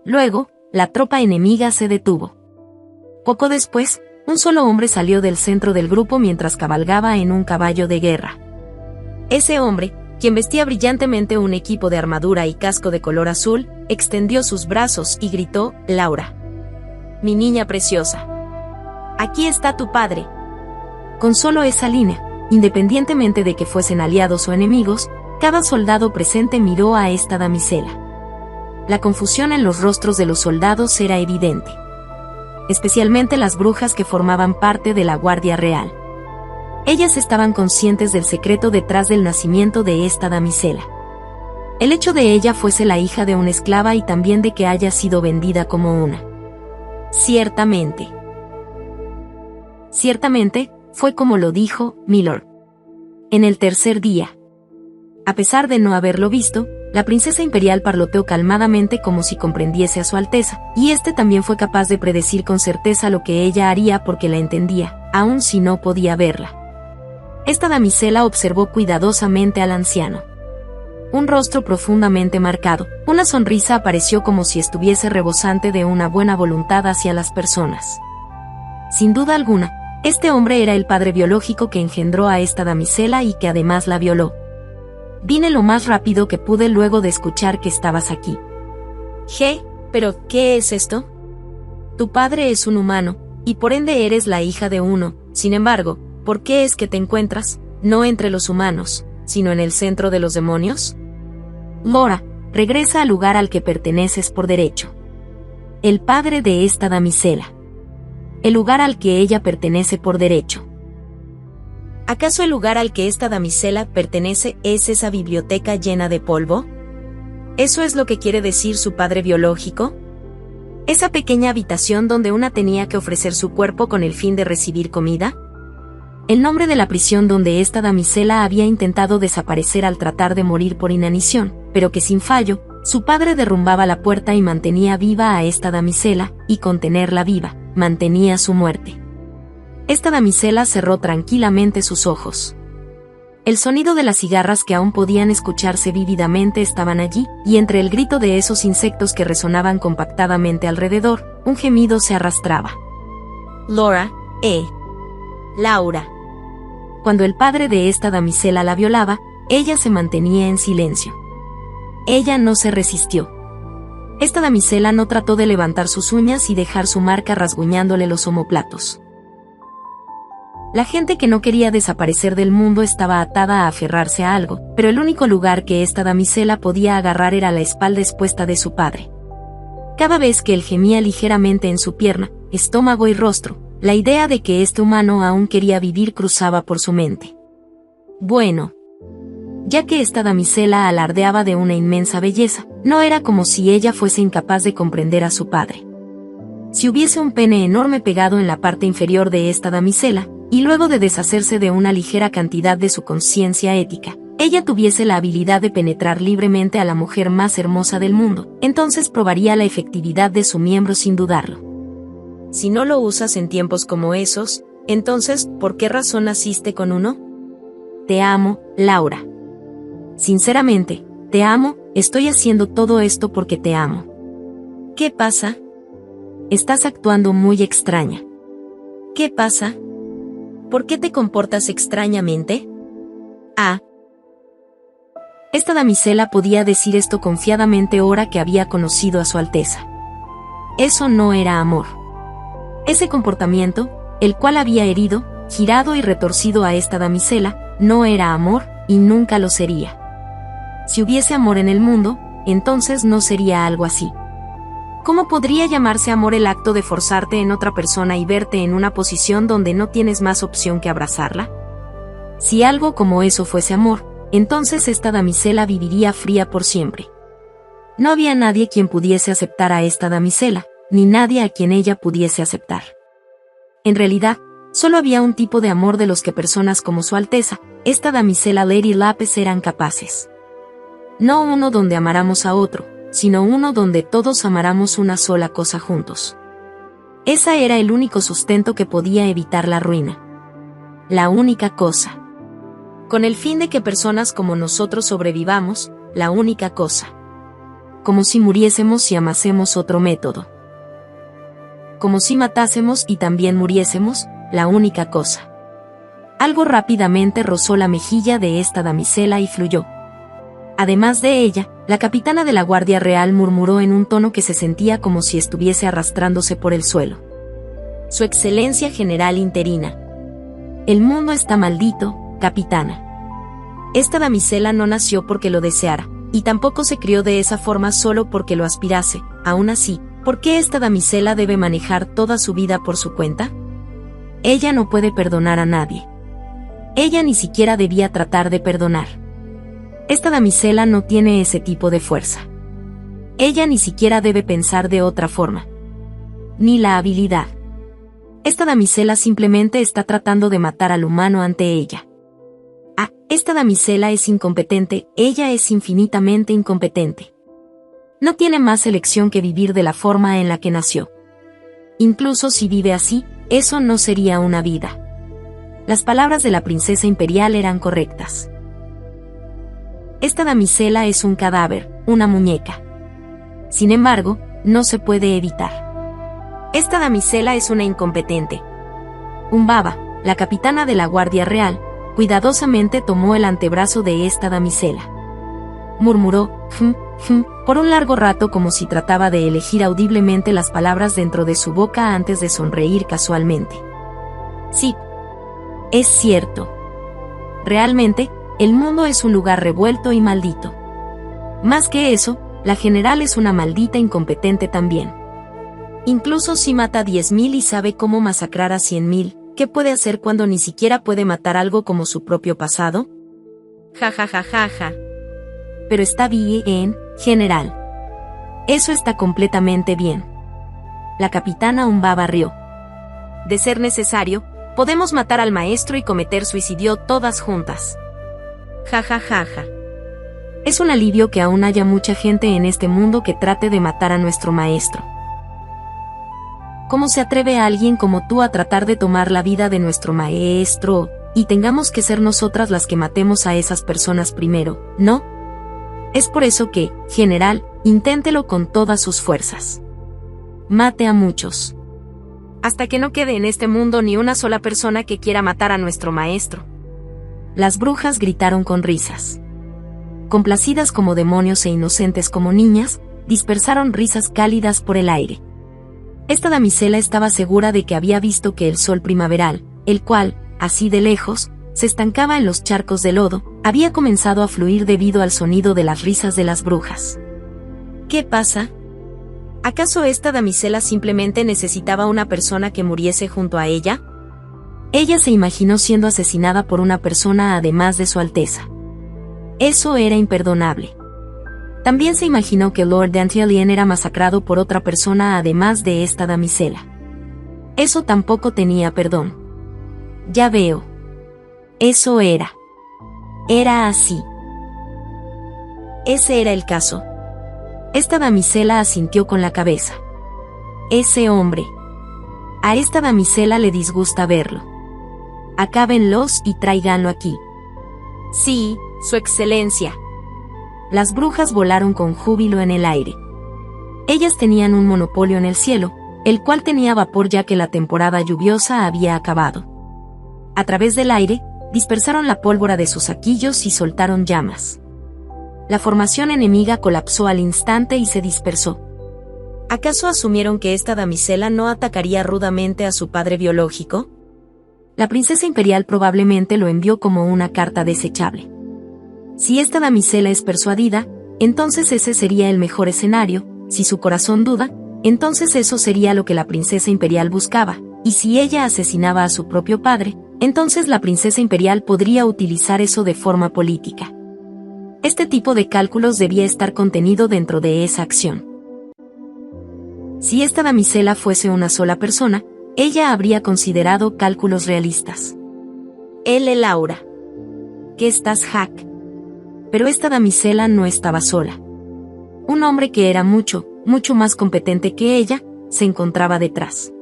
Luego, la tropa enemiga se detuvo. Poco después, un solo hombre salió del centro del grupo mientras cabalgaba en un caballo de guerra. Ese hombre, quien vestía brillantemente un equipo de armadura y casco de color azul, extendió sus brazos y gritó: «Laura, mi niña preciosa, aquí está tu padre». Con solo esa línea, independientemente de que fuesen aliados o enemigos, cada soldado presente miró a esta damisela. La confusión en los rostros de los soldados era evidente. Especialmente las brujas que formaban parte de la Guardia Real. Ellas estaban conscientes del secreto detrás del nacimiento de esta damisela. El hecho de ella fuese la hija de una esclava y también de que haya sido vendida como una. Ciertamente, fue como lo dijo, milord. En el tercer día. A pesar de no haberlo visto, la princesa imperial parloteó calmadamente como si comprendiese a su alteza, y este también fue capaz de predecir con certeza lo que ella haría porque la entendía, aun si no podía verla. Esta damisela observó cuidadosamente al anciano. Un rostro profundamente marcado, una sonrisa apareció como si estuviese rebosante de una buena voluntad hacia las personas. Sin duda alguna, este hombre era el padre biológico que engendró a esta damisela y que además la violó. Vine lo más rápido que pude luego de escuchar que estabas aquí. ¿Pero qué es esto? Tu padre es un humano, y por ende eres la hija de uno. Sin embargo, ¿por qué es que te encuentras, no entre los humanos, sino en el centro de los demonios? Laura, regresa al lugar al que perteneces por derecho. El padre de esta damisela. El lugar al que ella pertenece por derecho. ¿Acaso el lugar al que esta damisela pertenece es esa biblioteca llena de polvo? ¿Eso es lo que quiere decir su padre biológico? ¿Esa pequeña habitación donde una tenía que ofrecer su cuerpo con el fin de recibir comida? El nombre de la prisión donde esta damisela había intentado desaparecer al tratar de morir por inanición, pero que sin fallo, su padre derrumbaba la puerta y mantenía viva a esta damisela, y con tenerla viva, mantenía su muerte. Esta damisela cerró tranquilamente sus ojos. El sonido de las cigarras que aún podían escucharse vívidamente estaban allí, y entre el grito de esos insectos que resonaban compactadamente alrededor, un gemido se arrastraba. Laura. Cuando el padre de esta damisela la violaba, ella se mantenía en silencio. Ella no se resistió. Esta damisela no trató de levantar sus uñas y dejar su marca rasguñándole los omóplatos. La gente que no quería desaparecer del mundo estaba atada a aferrarse a algo, pero el único lugar que esta damisela podía agarrar era la espalda expuesta de su padre. Cada vez que él gemía ligeramente en su pierna, estómago y rostro, la idea de que este humano aún quería vivir cruzaba por su mente. Bueno, ya que esta damisela alardeaba de una inmensa belleza, no era como si ella fuese incapaz de comprender a su padre. Si hubiese un pene enorme pegado en la parte inferior de esta damisela, y luego de deshacerse de una ligera cantidad de su conciencia ética, ella tuviese la habilidad de penetrar libremente a la mujer más hermosa del mundo, entonces probaría la efectividad de su miembro sin dudarlo. Si no lo usas en tiempos como esos, entonces, ¿por qué razón naciste con uno? Te amo, Laura. Sinceramente, te amo, estoy haciendo todo esto porque te amo. ¿Qué pasa? Estás actuando muy extraña. ¿Qué pasa? ¿Por qué te comportas extrañamente? Esta damisela podía decir esto confiadamente ahora que había conocido a su Alteza. Eso no era amor. Ese comportamiento, el cual había herido, girado y retorcido a esta damisela, no era amor, y nunca lo sería. Si hubiese amor en el mundo, entonces no sería algo así. ¿Cómo podría llamarse amor el acto de forzarte en otra persona y verte en una posición donde no tienes más opción que abrazarla? Si algo como eso fuese amor, entonces esta damisela viviría fría por siempre. No había nadie quien pudiese aceptar a esta damisela, ni nadie a quien ella pudiese aceptar. En realidad, solo había un tipo de amor de los que personas como su Alteza, esta damisela Lady Lápez eran capaces. No uno donde amáramos a otro, sino uno donde todos amáramos una sola cosa juntos. Esa era el único sustento que podía evitar la ruina. La única cosa. Con el fin de que personas como nosotros sobrevivamos, la única cosa. Como si muriésemos si amásemos otro método. Como si matásemos y también muriésemos, la única cosa. Algo rápidamente rozó la mejilla de esta damisela y fluyó. Además de ella, la capitana de la Guardia Real murmuró en un tono que se sentía como si estuviese arrastrándose por el suelo. Su Excelencia General Interina. El mundo está maldito, capitana. Esta damisela no nació porque lo deseara, y tampoco se crió de esa forma solo porque lo aspirase. Aún así, ¿por qué esta damisela debe manejar toda su vida por su cuenta? Ella no puede perdonar a nadie. Ella ni siquiera debía tratar de perdonar. Esta damisela no tiene ese tipo de fuerza. Ella ni siquiera debe pensar de otra forma. Ni la habilidad. Esta damisela simplemente está tratando de matar al humano ante ella. Esta damisela es incompetente, ella es infinitamente incompetente. No tiene más elección que vivir de la forma en la que nació. Incluso si vive así, eso no sería una vida. Las palabras de la princesa imperial eran correctas. Esta damisela es un cadáver, una muñeca. Sin embargo, no se puede evitar. Esta damisela es una incompetente. Umbaba, la capitana de la Guardia Real, cuidadosamente tomó el antebrazo de esta damisela. Murmuró, por un largo rato como si trataba de elegir audiblemente las palabras dentro de su boca antes de sonreír casualmente. Sí. Es cierto. Realmente, el mundo es un lugar revuelto y maldito. Más que eso, la general es una maldita incompetente también. Incluso si mata a 10.000 y sabe cómo masacrar a 100.000, ¿qué puede hacer cuando ni siquiera puede matar algo como su propio pasado? Ja ja ja ja ja. Pero está bien, general. Eso está completamente bien. La capitana Umbaba rió. De ser necesario, podemos matar al maestro y cometer suicidio todas juntas. Ja ja ja ja. Es un alivio que aún haya mucha gente en este mundo que trate de matar a nuestro maestro. ¿Cómo se atreve a alguien como tú a tratar de tomar la vida de nuestro maestro, y tengamos que ser nosotras las que matemos a esas personas primero, no? Es por eso que, general, inténtelo con todas sus fuerzas. Mate a muchos. Hasta que no quede en este mundo ni una sola persona que quiera matar a nuestro maestro. Las brujas gritaron con risas. Complacidas como demonios e inocentes como niñas, dispersaron risas cálidas por el aire. Esta damisela estaba segura de que había visto que el sol primaveral, el cual, así de lejos, se estancaba en los charcos de lodo, había comenzado a fluir debido al sonido de las risas de las brujas. ¿Qué pasa? ¿Acaso esta damisela simplemente necesitaba una persona que muriese junto a ella? Ella se imaginó siendo asesinada por una persona además de su Alteza. Eso era imperdonable. También se imaginó que Lord Dantielien era masacrado por otra persona además de esta damisela. Eso tampoco tenía perdón. Ya veo. Eso era. Era así. Ese era el caso. Esta damisela asintió con la cabeza. Ese hombre. A esta damisela le disgusta verlo. Acábenlos y tráiganlo aquí. Sí, Su Excelencia. Las brujas volaron con júbilo en el aire. Ellas tenían un monopolio en el cielo, el cual tenía vapor ya que la temporada lluviosa había acabado. A través del aire, dispersaron la pólvora de sus saquillos y soltaron llamas. La formación enemiga colapsó al instante y se dispersó. ¿Acaso asumieron que esta damisela no atacaría rudamente a su padre biológico? La princesa imperial probablemente lo envió como una carta desechable. Si esta damisela es persuadida, entonces ese sería el mejor escenario. Si su corazón duda, entonces eso sería lo que la princesa imperial buscaba, y si ella asesinaba a su propio padre, entonces la princesa imperial podría utilizar eso de forma política. Este tipo de cálculos debía estar contenido dentro de esa acción. Si esta damisela fuese una sola persona, ella habría considerado cálculos realistas. Laura. ¿Qué estás, Hack? Pero esta damisela no estaba sola. Un hombre que era mucho más competente que ella, se encontraba detrás.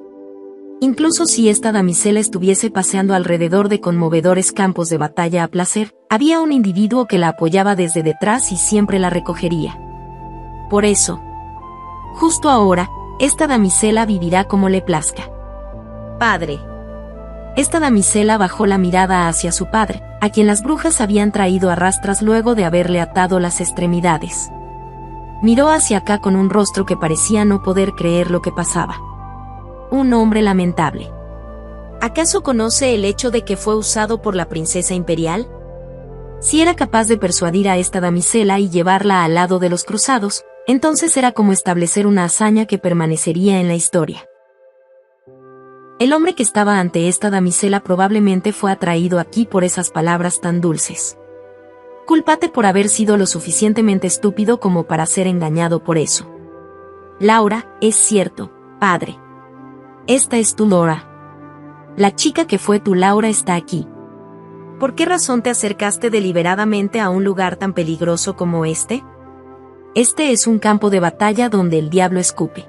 Incluso si esta damisela estuviese paseando alrededor de conmovedores campos de batalla a placer, había un individuo que la apoyaba desde detrás y siempre la recogería. Por eso, justo ahora, esta damisela vivirá como le plazca. Padre. Esta damisela bajó la mirada hacia su padre, a quien las brujas habían traído a rastras luego de haberle atado las extremidades. Miró hacia acá con un rostro que parecía no poder creer lo que pasaba. Un hombre lamentable. ¿Acaso conoce el hecho de que fue usado por la princesa imperial? Si era capaz de persuadir a esta damisela y llevarla al lado de los cruzados, entonces era como establecer una hazaña que permanecería en la historia. El hombre que estaba ante esta damisela probablemente fue atraído aquí por esas palabras tan dulces. Cúlpate por haber sido lo suficientemente estúpido como para ser engañado por eso. Laura, es cierto, padre. Esta es tu Laura. La chica que fue tu Laura está aquí. ¿Por qué razón te acercaste deliberadamente a un lugar tan peligroso como este? Este es un campo de batalla donde el diablo escupe.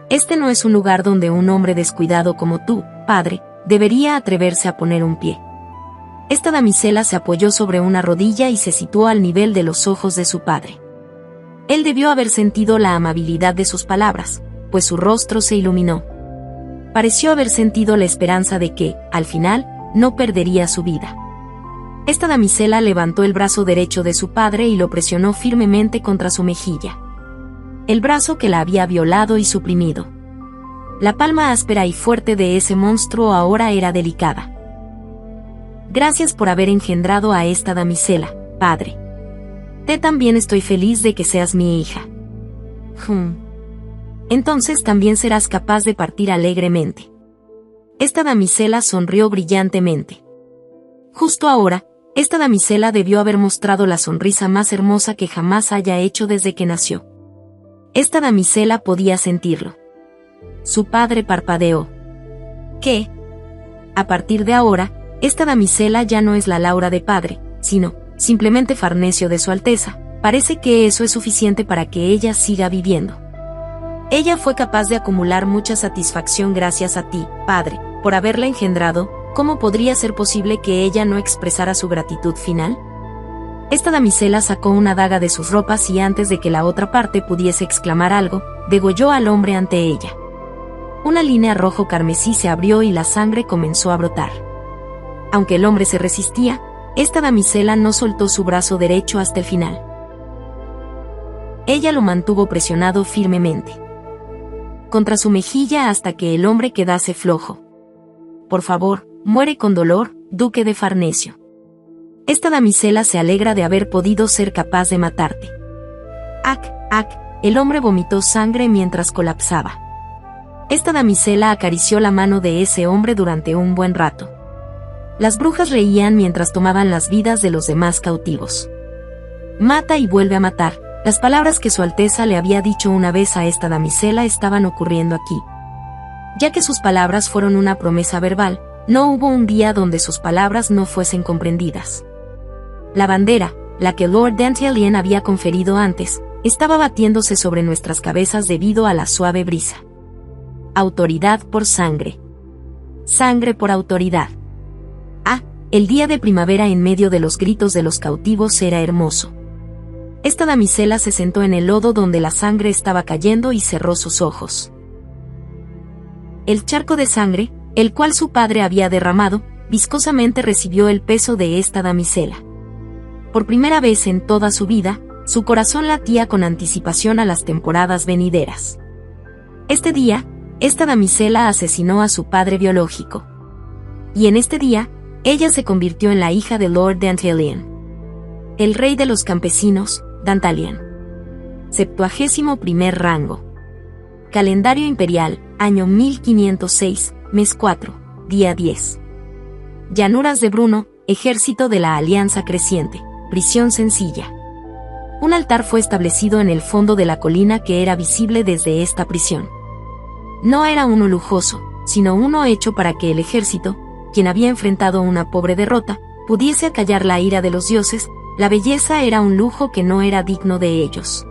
Este no es un lugar donde un hombre descuidado como tú, padre, debería atreverse a poner un pie. Esta damisela se apoyó sobre una rodilla y se situó al nivel de los ojos de su padre. Él debió haber sentido la amabilidad de sus palabras, pues su rostro se iluminó. Pareció haber sentido la esperanza de que, al final, no perdería su vida. Esta damisela levantó el brazo derecho de su padre y lo presionó firmemente contra su mejilla. El brazo que la había violado y suprimido. La palma áspera y fuerte de ese monstruo ahora era delicada. Gracias por haber engendrado a esta damisela, padre. También estoy feliz de que seas mi hija. Entonces también serás capaz de partir alegremente. Esta damisela sonrió brillantemente. Justo ahora, esta damisela debió haber mostrado la sonrisa más hermosa que jamás haya hecho desde que nació. Esta damisela podía sentirlo. Su padre parpadeó. ¿Qué? A partir de ahora, esta damisela ya no es la Laura de padre, sino, simplemente Farnesio de su Alteza. Parece que eso es suficiente para que ella siga viviendo. Ella fue capaz de acumular mucha satisfacción gracias a ti, padre, por haberla engendrado. ¿Cómo podría ser posible que ella no expresara su gratitud final? Esta damisela sacó una daga de sus ropas y antes de que la otra parte pudiese exclamar algo, degolló al hombre ante ella. Una línea rojo carmesí se abrió y la sangre comenzó a brotar. Aunque el hombre se resistía, esta damisela no soltó su brazo derecho hasta el final. Ella lo mantuvo presionado firmemente contra su mejilla hasta que el hombre quedase flojo. Por favor, muere con dolor, duque de Farnesio. Esta damisela se alegra de haber podido ser capaz de matarte. El hombre vomitó sangre mientras colapsaba. Esta damisela acarició la mano de ese hombre durante un buen rato. Las brujas reían mientras tomaban las vidas de los demás cautivos. Mata y vuelve a matar. Las palabras que su Alteza le había dicho una vez a esta damisela estaban ocurriendo aquí. Ya que sus palabras fueron una promesa verbal, no hubo un día donde sus palabras no fuesen comprendidas. La bandera, la que Lord Dantalian había conferido antes, estaba batiéndose sobre nuestras cabezas debido a la suave brisa. Autoridad por sangre. Sangre por autoridad. El día de primavera en medio de los gritos de los cautivos era hermoso. Esta damisela se sentó en el lodo donde la sangre estaba cayendo y cerró sus ojos. El charco de sangre, el cual su padre había derramado, viscosamente recibió el peso de esta damisela. Por primera vez en toda su vida, su corazón latía con anticipación a las temporadas venideras. Este día, esta damisela asesinó a su padre biológico. Y en este día, ella se convirtió en la hija de Lord Dantalian, el rey de los campesinos, Dantalian. 71º rango. Calendario imperial, año 1506, mes 4, día 10. Llanuras de Bruno, ejército de la Alianza Creciente, prisión sencilla. Un altar fue establecido en el fondo de la colina que era visible desde esta prisión. No era uno lujoso, sino uno hecho para que el ejército, quien había enfrentado una pobre derrota, pudiese acallar la ira de los dioses. La belleza era un lujo que no era digno de ellos.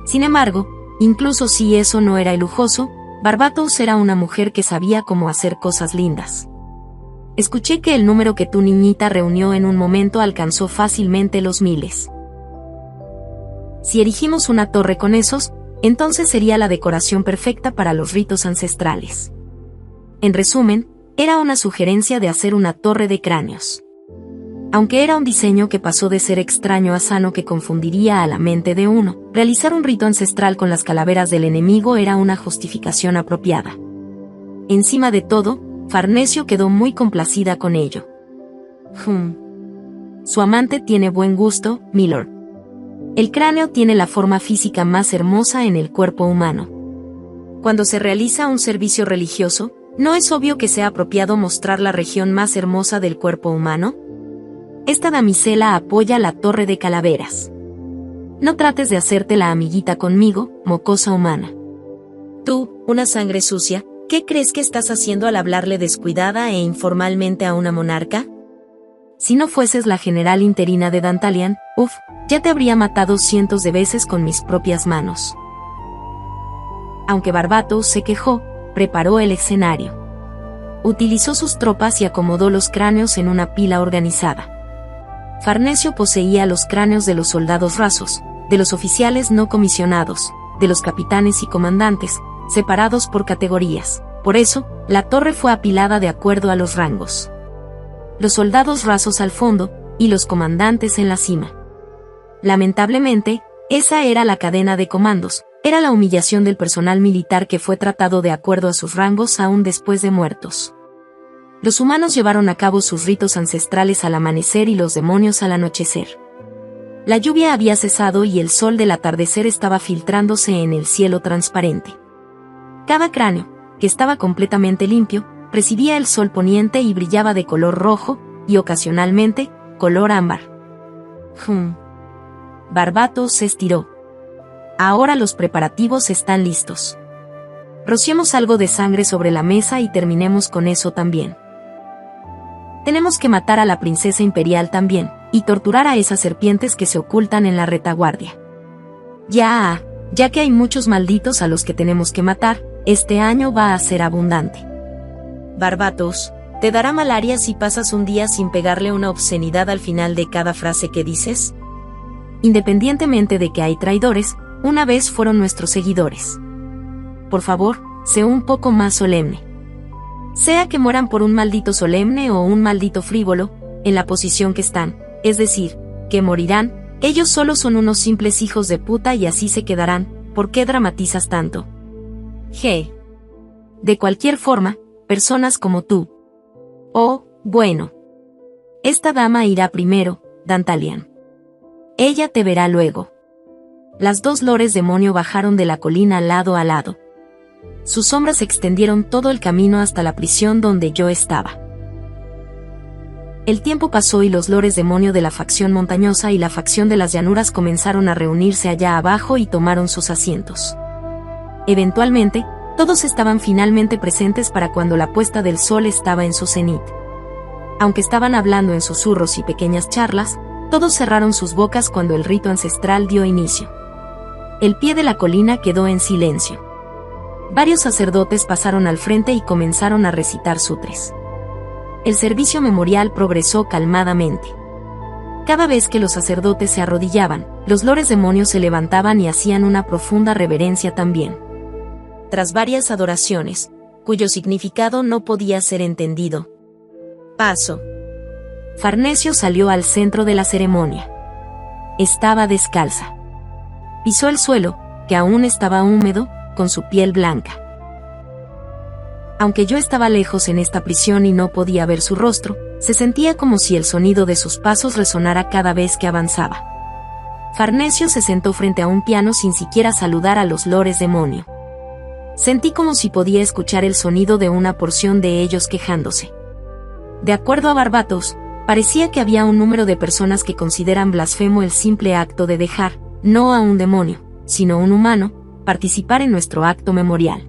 Sin embargo, incluso si eso no era el lujoso, Barbatos era una mujer que sabía cómo hacer cosas lindas. Escuché que el número que tu niñita reunió en un momento alcanzó fácilmente los 1000. Si erigimos una torre con esos, entonces sería la decoración perfecta para los ritos ancestrales. En resumen, era una sugerencia de hacer una torre de cráneos. Aunque era un diseño que pasó de ser extraño a sano que confundiría a la mente de uno, realizar un rito ancestral con las calaveras del enemigo era una justificación apropiada. Encima de todo, Farnesio quedó muy complacida con ello. Su amante tiene buen gusto, milord. El cráneo tiene la forma física más hermosa en el cuerpo humano. Cuando se realiza un servicio religioso, ¿no es obvio que sea apropiado mostrar la región más hermosa del cuerpo humano? Esta damisela apoya la torre de calaveras. No trates de hacerte la amiguita conmigo, mocosa humana. Tú, una sangre sucia, ¿qué crees que estás haciendo al hablarle descuidada e informalmente a una monarca? Si no fueses la general interina de Dantalian, ya te habría matado cientos de veces con mis propias manos. Aunque Barbatos se quejó, preparó el escenario. Utilizó sus tropas y acomodó los cráneos en una pila organizada. Farnesio poseía los cráneos de los soldados rasos, de los oficiales no comisionados, de los capitanes y comandantes, separados por categorías. Por eso, la torre fue apilada de acuerdo a los rangos. Los soldados rasos al fondo, y los comandantes en la cima. Lamentablemente, esa era la cadena de comandos, era la humillación del personal militar que fue tratado de acuerdo a sus rangos aún después de muertos. Los humanos llevaron a cabo sus ritos ancestrales al amanecer y los demonios al anochecer. La lluvia había cesado y el sol del atardecer estaba filtrándose en el cielo transparente. Cada cráneo, que estaba completamente limpio, recibía el sol poniente y brillaba de color rojo, y ocasionalmente, color ámbar. Barbatos se estiró. Ahora los preparativos están listos. Rociemos algo de sangre sobre la mesa y terminemos con eso también. Tenemos que matar a la princesa imperial también, y torturar a esas serpientes que se ocultan en la retaguardia. Ya que hay muchos malditos a los que tenemos que matar, este año va a ser abundante. Barbatos, ¿te dará malaria si pasas un día sin pegarle una obscenidad al final de cada frase que dices? Independientemente de que hay traidores, una vez fueron nuestros seguidores. Por favor, sé un poco más solemne. Sea que mueran por un maldito solemne o un maldito frívolo, en la posición que están, es decir, que morirán, ellos solo son unos simples hijos de puta y así se quedarán. ¿Por qué dramatizas tanto? De cualquier forma, personas como tú. Bueno. Esta dama irá primero, Dantalian. Ella te verá luego. Las dos lores demonio bajaron de la colina lado a lado. Sus sombras extendieron todo el camino hasta la prisión donde yo estaba. El tiempo pasó y los lores demonio de la facción montañosa y la facción de las llanuras comenzaron a reunirse allá abajo y tomaron sus asientos. Eventualmente, todos estaban finalmente presentes para cuando la puesta del sol estaba en su cenit. Aunque estaban hablando en susurros y pequeñas charlas, todos cerraron sus bocas cuando el rito ancestral dio inicio. El pie de la colina quedó en silencio. Varios sacerdotes pasaron al frente y comenzaron a recitar sutres. El servicio memorial progresó calmadamente. Cada vez que los sacerdotes se arrodillaban, los lores demonios se levantaban y hacían una profunda reverencia también. Tras varias adoraciones, cuyo significado no podía ser entendido. Farnesio salió al centro de la ceremonia. Estaba descalza. Pisó el suelo, que aún estaba húmedo, con su piel blanca. Aunque yo estaba lejos en esta prisión y no podía ver su rostro, se sentía como si el sonido de sus pasos resonara cada vez que avanzaba. Farnesio se sentó frente a un piano sin siquiera saludar a los lores demonio. Sentí como si podía escuchar el sonido de una porción de ellos quejándose. De acuerdo a Barbatos, parecía que había un número de personas que consideran blasfemo el simple acto de dejar, no a un demonio, sino a un humano, participar en nuestro acto memorial.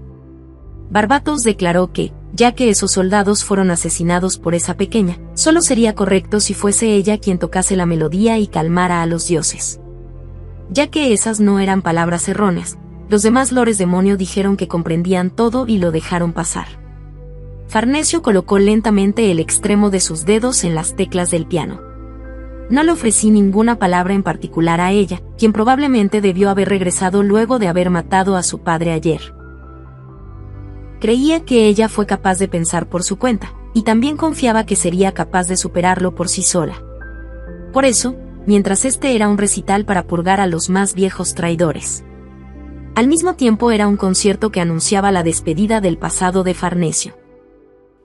Barbatos declaró que, ya que esos soldados fueron asesinados por esa pequeña, solo sería correcto si fuese ella quien tocase la melodía y calmara a los dioses. Ya que esas no eran palabras erróneas, los demás lores demonio dijeron que comprendían todo y lo dejaron pasar. Farnesio colocó lentamente el extremo de sus dedos en las teclas del piano. No le ofrecí ninguna palabra en particular a ella, quien probablemente debió haber regresado luego de haber matado a su padre ayer. Creía que ella fue capaz de pensar por su cuenta, y también confiaba que sería capaz de superarlo por sí sola. Por eso, mientras este era un recital para purgar a los más viejos traidores. Al mismo tiempo era un concierto que anunciaba la despedida del pasado de Farnesio.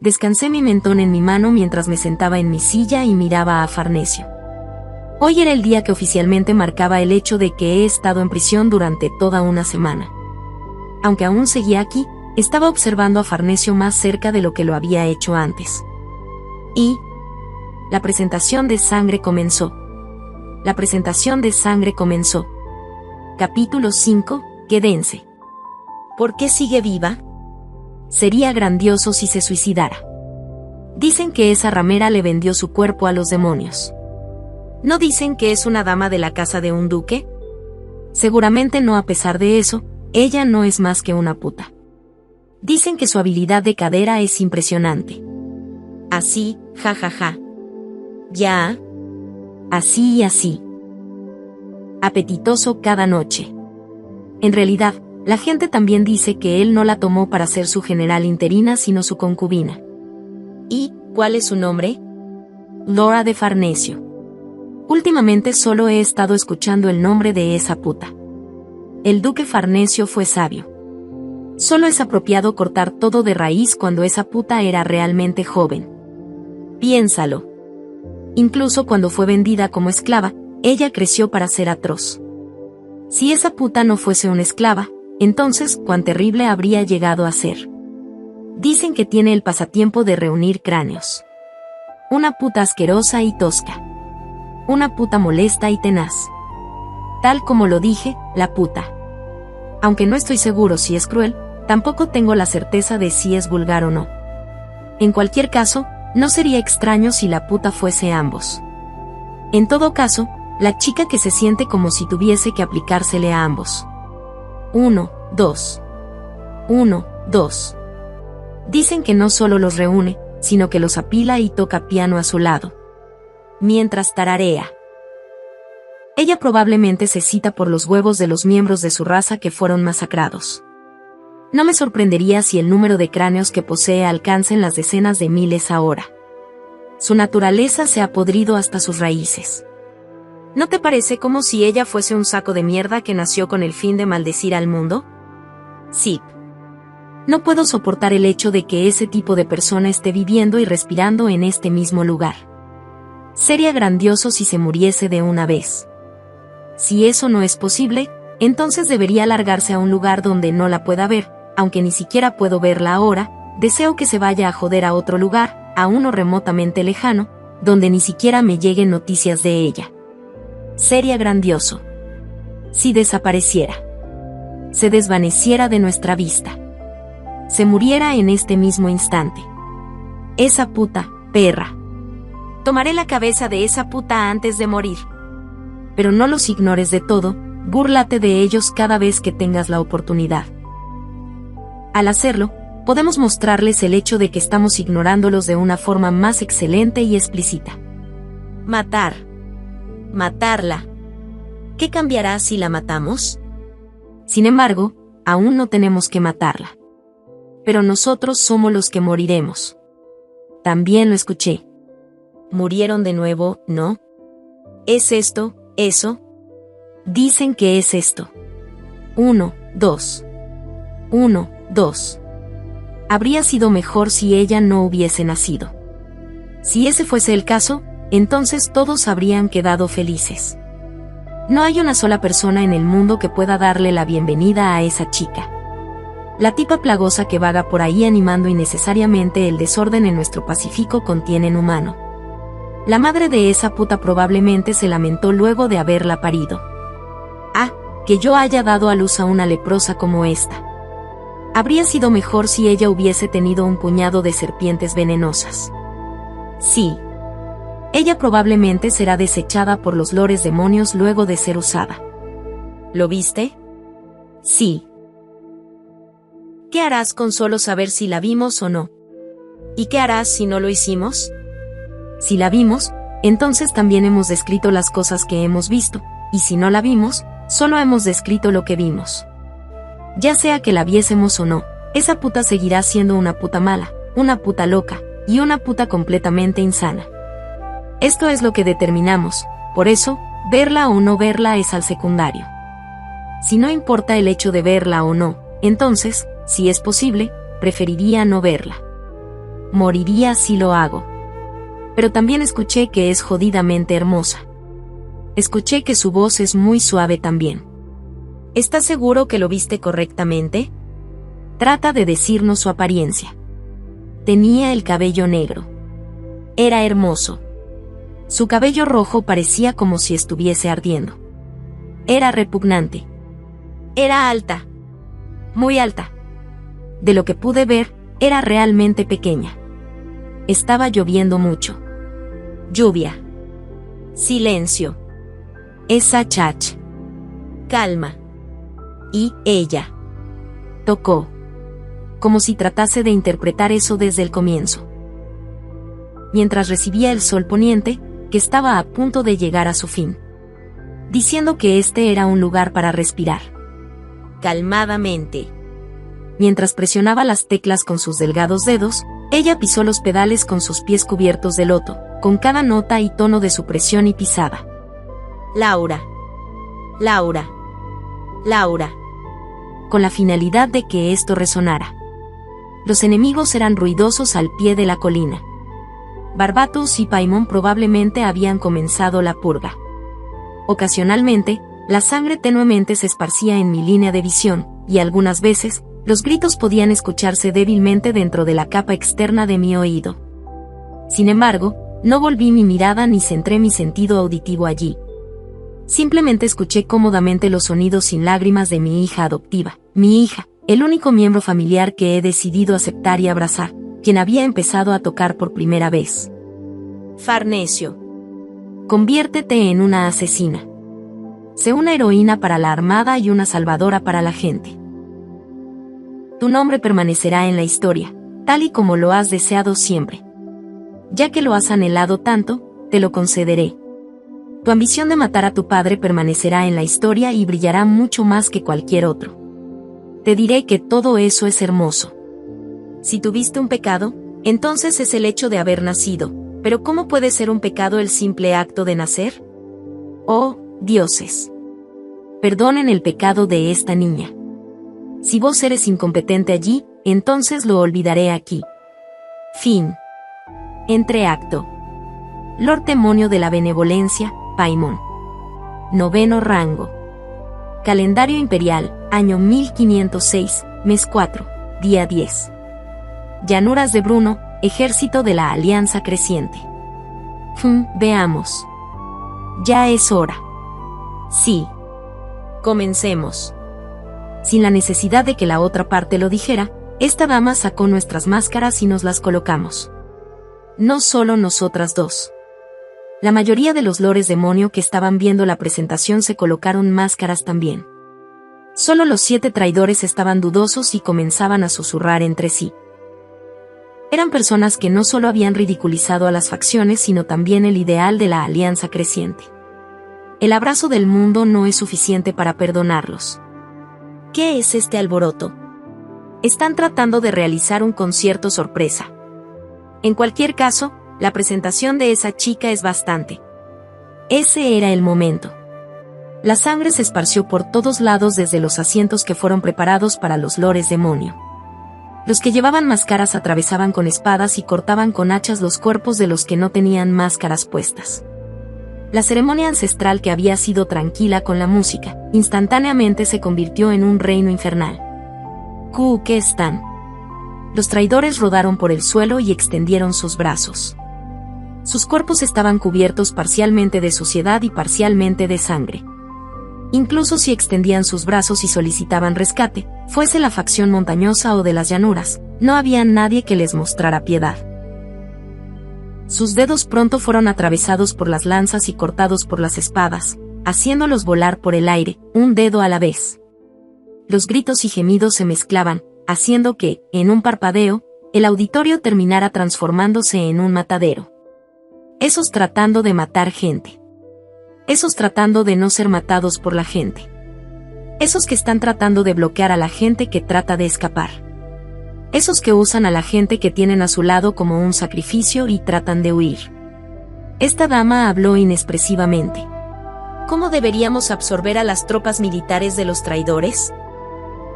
Descansé mi mentón en mi mano mientras me sentaba en mi silla y miraba a Farnesio. Hoy era el día que oficialmente marcaba el hecho de que he estado en prisión durante toda una semana. Aunque aún seguía aquí, estaba observando a Farnesio más cerca de lo que lo había hecho antes. Y la presentación de sangre comenzó. Capítulo 5, quédense. ¿Por qué sigue viva? Sería grandioso si se suicidara. Dicen que esa ramera le vendió su cuerpo a los demonios. ¿No dicen que es una dama de la casa de un duque? Seguramente no, a pesar de eso, ella no es más que una puta. Dicen que su habilidad de cadera es impresionante. Así, jajaja. Ya. Así y así. Apetitoso cada noche. En realidad, la gente también dice que él no la tomó para ser su general interina, sino su concubina. ¿Y cuál es su nombre? Laura de Farnesio. Últimamente solo he estado escuchando el nombre de esa puta. El duque Farnesio fue sabio. Solo es apropiado cortar todo de raíz cuando esa puta era realmente joven. Piénsalo. Incluso cuando fue vendida como esclava, ella creció para ser atroz. Si esa puta no fuese una esclava, entonces cuán terrible habría llegado a ser. Dicen que tiene el pasatiempo de reunir cráneos. Una puta asquerosa y tosca. Una puta molesta y tenaz. Tal como lo dije, la puta. Aunque no estoy seguro si es cruel, tampoco tengo la certeza de si es vulgar o no. En cualquier caso, no sería extraño si la puta fuese ambos. En todo caso, la chica que se siente como si tuviese que aplicársele a ambos. 1, 2. 1, 2. Dicen que no solo los reúne, sino que los apila y toca piano a su lado. Mientras tararea. Ella probablemente se cita por los huevos de los miembros de su raza que fueron masacrados. No me sorprendería si el número de cráneos que posee alcancen las decenas de miles ahora. Su naturaleza se ha podrido hasta sus raíces. ¿No te parece como si ella fuese un saco de mierda que nació con el fin de maldecir al mundo? Sí. No puedo soportar el hecho de que ese tipo de persona esté viviendo y respirando en este mismo lugar. Sería grandioso si se muriese de una vez. Si eso no es posible, entonces debería largarse a un lugar donde no la pueda ver, aunque ni siquiera puedo verla ahora. Deseo que se vaya a joder a otro lugar, a uno remotamente lejano, donde ni siquiera me lleguen noticias de ella. Sería grandioso. Si desapareciera. Se desvaneciera de nuestra vista. Se muriera en este mismo instante. Esa puta, perra. Tomaré la cabeza de esa puta antes de morir. Pero no los ignores de todo, búrlate de ellos cada vez que tengas la oportunidad. Al hacerlo, podemos mostrarles el hecho de que estamos ignorándolos de una forma más excelente y explícita. Matar. Matarla. ¿Qué cambiará si la matamos? Sin embargo, aún no tenemos que matarla. Pero nosotros somos los que moriremos. También lo escuché. Murieron de nuevo, ¿no? ¿Es esto, eso? Dicen que es esto. 1, 2. 1, 2. Habría sido mejor si ella no hubiese nacido. Si ese fuese el caso, entonces todos habrían quedado felices. No hay una sola persona en el mundo que pueda darle la bienvenida a esa chica. La tipa plagosa que vaga por ahí animando innecesariamente el desorden en nuestro Pacífico continente humano. La madre de esa puta probablemente se lamentó luego de haberla parido. Ah, que yo haya dado a luz a una leprosa como esta. Habría sido mejor si ella hubiese tenido un puñado de serpientes venenosas. Sí. Ella probablemente será desechada por los lores demonios luego de ser usada. ¿Lo viste? Sí. ¿Qué harás con solo saber si la vimos o no? ¿Y qué harás si no lo hicimos? Si la vimos, entonces también hemos descrito las cosas que hemos visto, y si no la vimos, solo hemos descrito lo que vimos. Ya sea que la viésemos o no, esa puta seguirá siendo una puta mala, una puta loca, y una puta completamente insana. Esto es lo que determinamos, por eso, verla o no verla es al secundario. Si no importa el hecho de verla o no, entonces, si es posible, preferiría no verla. Moriría si lo hago. Pero también escuché que es jodidamente hermosa. Escuché que su voz es muy suave también. ¿Estás seguro que lo viste correctamente? Trata de decirnos su apariencia. Tenía el cabello negro. Era hermoso. Su cabello rojo parecía como si estuviese ardiendo. Era repugnante. Era alta. Muy alta. De lo que pude ver, era realmente pequeña. estaba lloviendo mucho. Lluvia. Silencio. Esa chach. Calma. Y ella. Tocó. Como si tratase de interpretar eso desde el comienzo. Mientras recibía el sol poniente, que estaba a punto de llegar a su fin. Diciendo que este era un lugar para respirar. Calmadamente. Mientras presionaba las teclas con sus delgados dedos, ella pisó los pedales con sus pies cubiertos de loto, con cada nota y tono de su presión y pisada. Laura. Laura. Laura. Con la finalidad de que esto resonara. Los enemigos eran ruidosos al pie de la colina. Barbatos y Paimon probablemente habían comenzado la purga. Ocasionalmente, la sangre tenuemente se esparcía en mi línea de visión, y algunas veces, los gritos podían escucharse débilmente dentro de la capa externa de mi oído. Sin embargo, no volví mi mirada ni centré mi sentido auditivo allí. Simplemente escuché cómodamente los sonidos sin lágrimas de mi hija adoptiva, mi hija, el único miembro familiar que he decidido aceptar y abrazar, quien había empezado a tocar por primera vez. Farnesio. Conviértete en una asesina. Sé una heroína para la armada y una salvadora para la gente. Tu nombre permanecerá en la historia, tal y como lo has deseado siempre. Ya que lo has anhelado tanto, te lo concederé. Tu ambición de matar a tu padre permanecerá en la historia y brillará mucho más que cualquier otro. Te diré que todo eso es hermoso. Si tuviste un pecado, entonces es el hecho de haber nacido, pero ¿cómo puede ser un pecado el simple acto de nacer? Oh, dioses. Perdonen el pecado de esta niña. Si vos eres incompetente allí, entonces lo olvidaré aquí. Fin. Entreacto. Lord Demonio de la Benevolencia, Paimon. Noveno rango. Calendario imperial, año 1506, mes 4, día 10. Llanuras de Bruno, ejército de la Alianza Creciente. Veamos. Ya es hora. Sí. Comencemos. Sin la necesidad de que la otra parte lo dijera, esta dama sacó nuestras máscaras y nos las colocamos. No solo nosotras dos. La mayoría de los lores demonio que estaban viendo la presentación se colocaron máscaras también. Solo los 7 traidores estaban dudosos y comenzaban a susurrar entre sí. Eran personas que no solo habían ridiculizado a las facciones sino también el ideal de la Alianza Creciente. El abrazo del mundo no es suficiente para perdonarlos. ¿Qué es este alboroto? Están tratando de realizar un concierto sorpresa. En cualquier caso, la presentación de esa chica es bastante. Ese era el momento. La sangre se esparció por todos lados desde los asientos que fueron preparados para los lores demonio. Los que llevaban máscaras atravesaban con espadas y cortaban con hachas los cuerpos de los que no tenían máscaras puestas. La ceremonia ancestral que había sido tranquila con la música, instantáneamente se convirtió en un reino infernal. ¿Qué están? Los traidores rodaron por el suelo y extendieron sus brazos. Sus cuerpos estaban cubiertos parcialmente de suciedad y parcialmente de sangre. Incluso si extendían sus brazos y solicitaban rescate, fuese la facción montañosa o de las llanuras, no había nadie que les mostrara piedad. Sus dedos pronto fueron atravesados por las lanzas y cortados por las espadas, haciéndolos volar por el aire, un dedo a la vez. Los gritos y gemidos se mezclaban, haciendo que, en un parpadeo, el auditorio terminara transformándose en un matadero. Esos tratando de matar gente. Esos tratando de no ser matados por la gente. Esos que están tratando de bloquear a la gente que trata de escapar. Esos que usan a la gente que tienen a su lado como un sacrificio y tratan de huir. Esta dama habló inexpresivamente. ¿Cómo deberíamos absorber a las tropas militares de los traidores?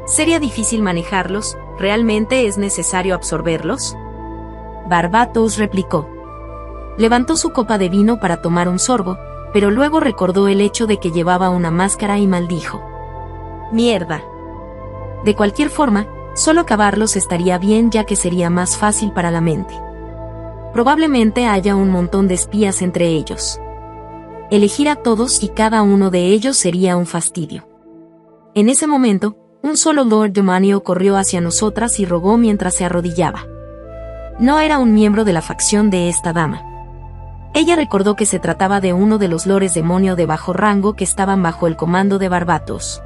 ¿Sería difícil manejarlos? ¿Realmente es necesario absorberlos? Barbatos replicó. Levantó su copa de vino para tomar un sorbo, pero luego recordó el hecho de que llevaba una máscara y maldijo. ¡Mierda! De cualquier forma, solo acabarlos estaría bien ya que sería más fácil para la mente. Probablemente haya un montón de espías entre ellos. Elegir a todos y cada uno de ellos sería un fastidio. En ese momento, un solo Lord Demonio corrió hacia nosotras y rogó mientras se arrodillaba. No era un miembro de la facción de esta dama. Ella recordó que se trataba de uno de los lores demonio de bajo rango que estaban bajo el comando de Barbatos.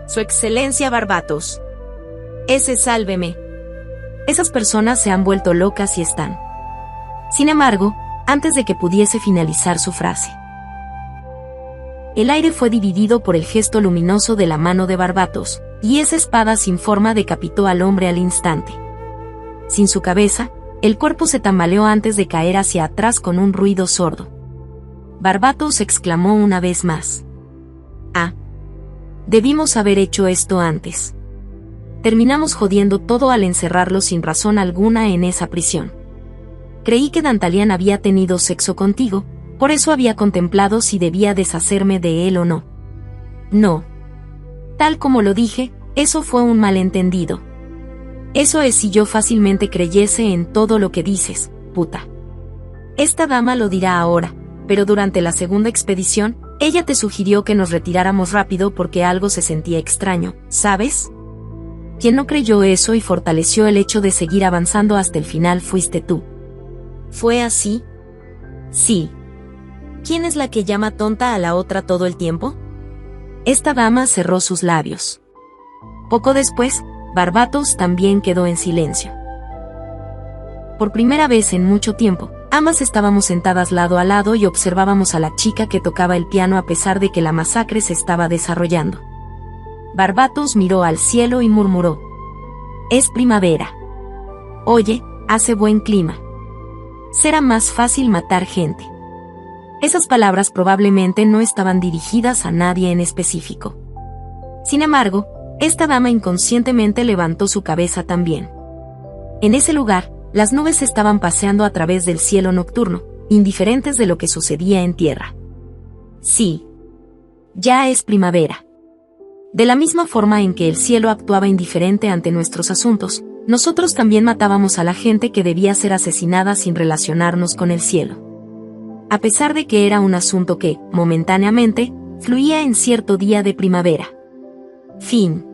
Su excelencia Barbatos. Ese sálveme. Esas personas se han vuelto locas y están. Sin embargo, antes de que pudiese finalizar su frase, el aire fue dividido por el gesto luminoso de la mano de Barbatos, y esa espada sin forma decapitó al hombre al instante. Sin su cabeza, el cuerpo se tambaleó antes de caer hacia atrás con un ruido sordo. Barbatos exclamó una vez más: «Ah, debimos haber hecho esto antes. Terminamos jodiendo todo al encerrarlo sin razón alguna en esa prisión. Creí que Dantalian había tenido sexo contigo, por eso había contemplado si debía deshacerme de él o no. No. Tal como lo dije, eso fue un malentendido. Eso es si yo fácilmente creyese en todo lo que dices, puta. Esta dama lo dirá ahora, pero durante la segunda expedición, ella te sugirió que nos retiráramos rápido porque algo se sentía extraño, ¿sabes? Quien no creyó eso y fortaleció el hecho de seguir avanzando hasta el final fuiste tú». ¿Fue así? Sí. ¿Quién es la que llama tonta a la otra todo el tiempo? Esta dama cerró sus labios. Poco después, Barbatos también quedó en silencio. Por primera vez en mucho tiempo, ambas estábamos sentadas lado a lado y observábamos a la chica que tocaba el piano a pesar de que la masacre se estaba desarrollando. Barbatos miró al cielo y murmuró: «Es primavera. Oye, hace buen clima. Será más fácil matar gente». Esas palabras probablemente no estaban dirigidas a nadie en específico. Sin embargo, esta dama inconscientemente levantó su cabeza también. En ese lugar, las nubes estaban paseando a través del cielo nocturno, indiferentes de lo que sucedía en tierra. Sí. Ya es primavera. De la misma forma en que el cielo actuaba indiferente ante nuestros asuntos, nosotros también matábamos a la gente que debía ser asesinada sin relacionarnos con el cielo. A pesar de que era un asunto que, momentáneamente, fluía en cierto día de primavera. Fin.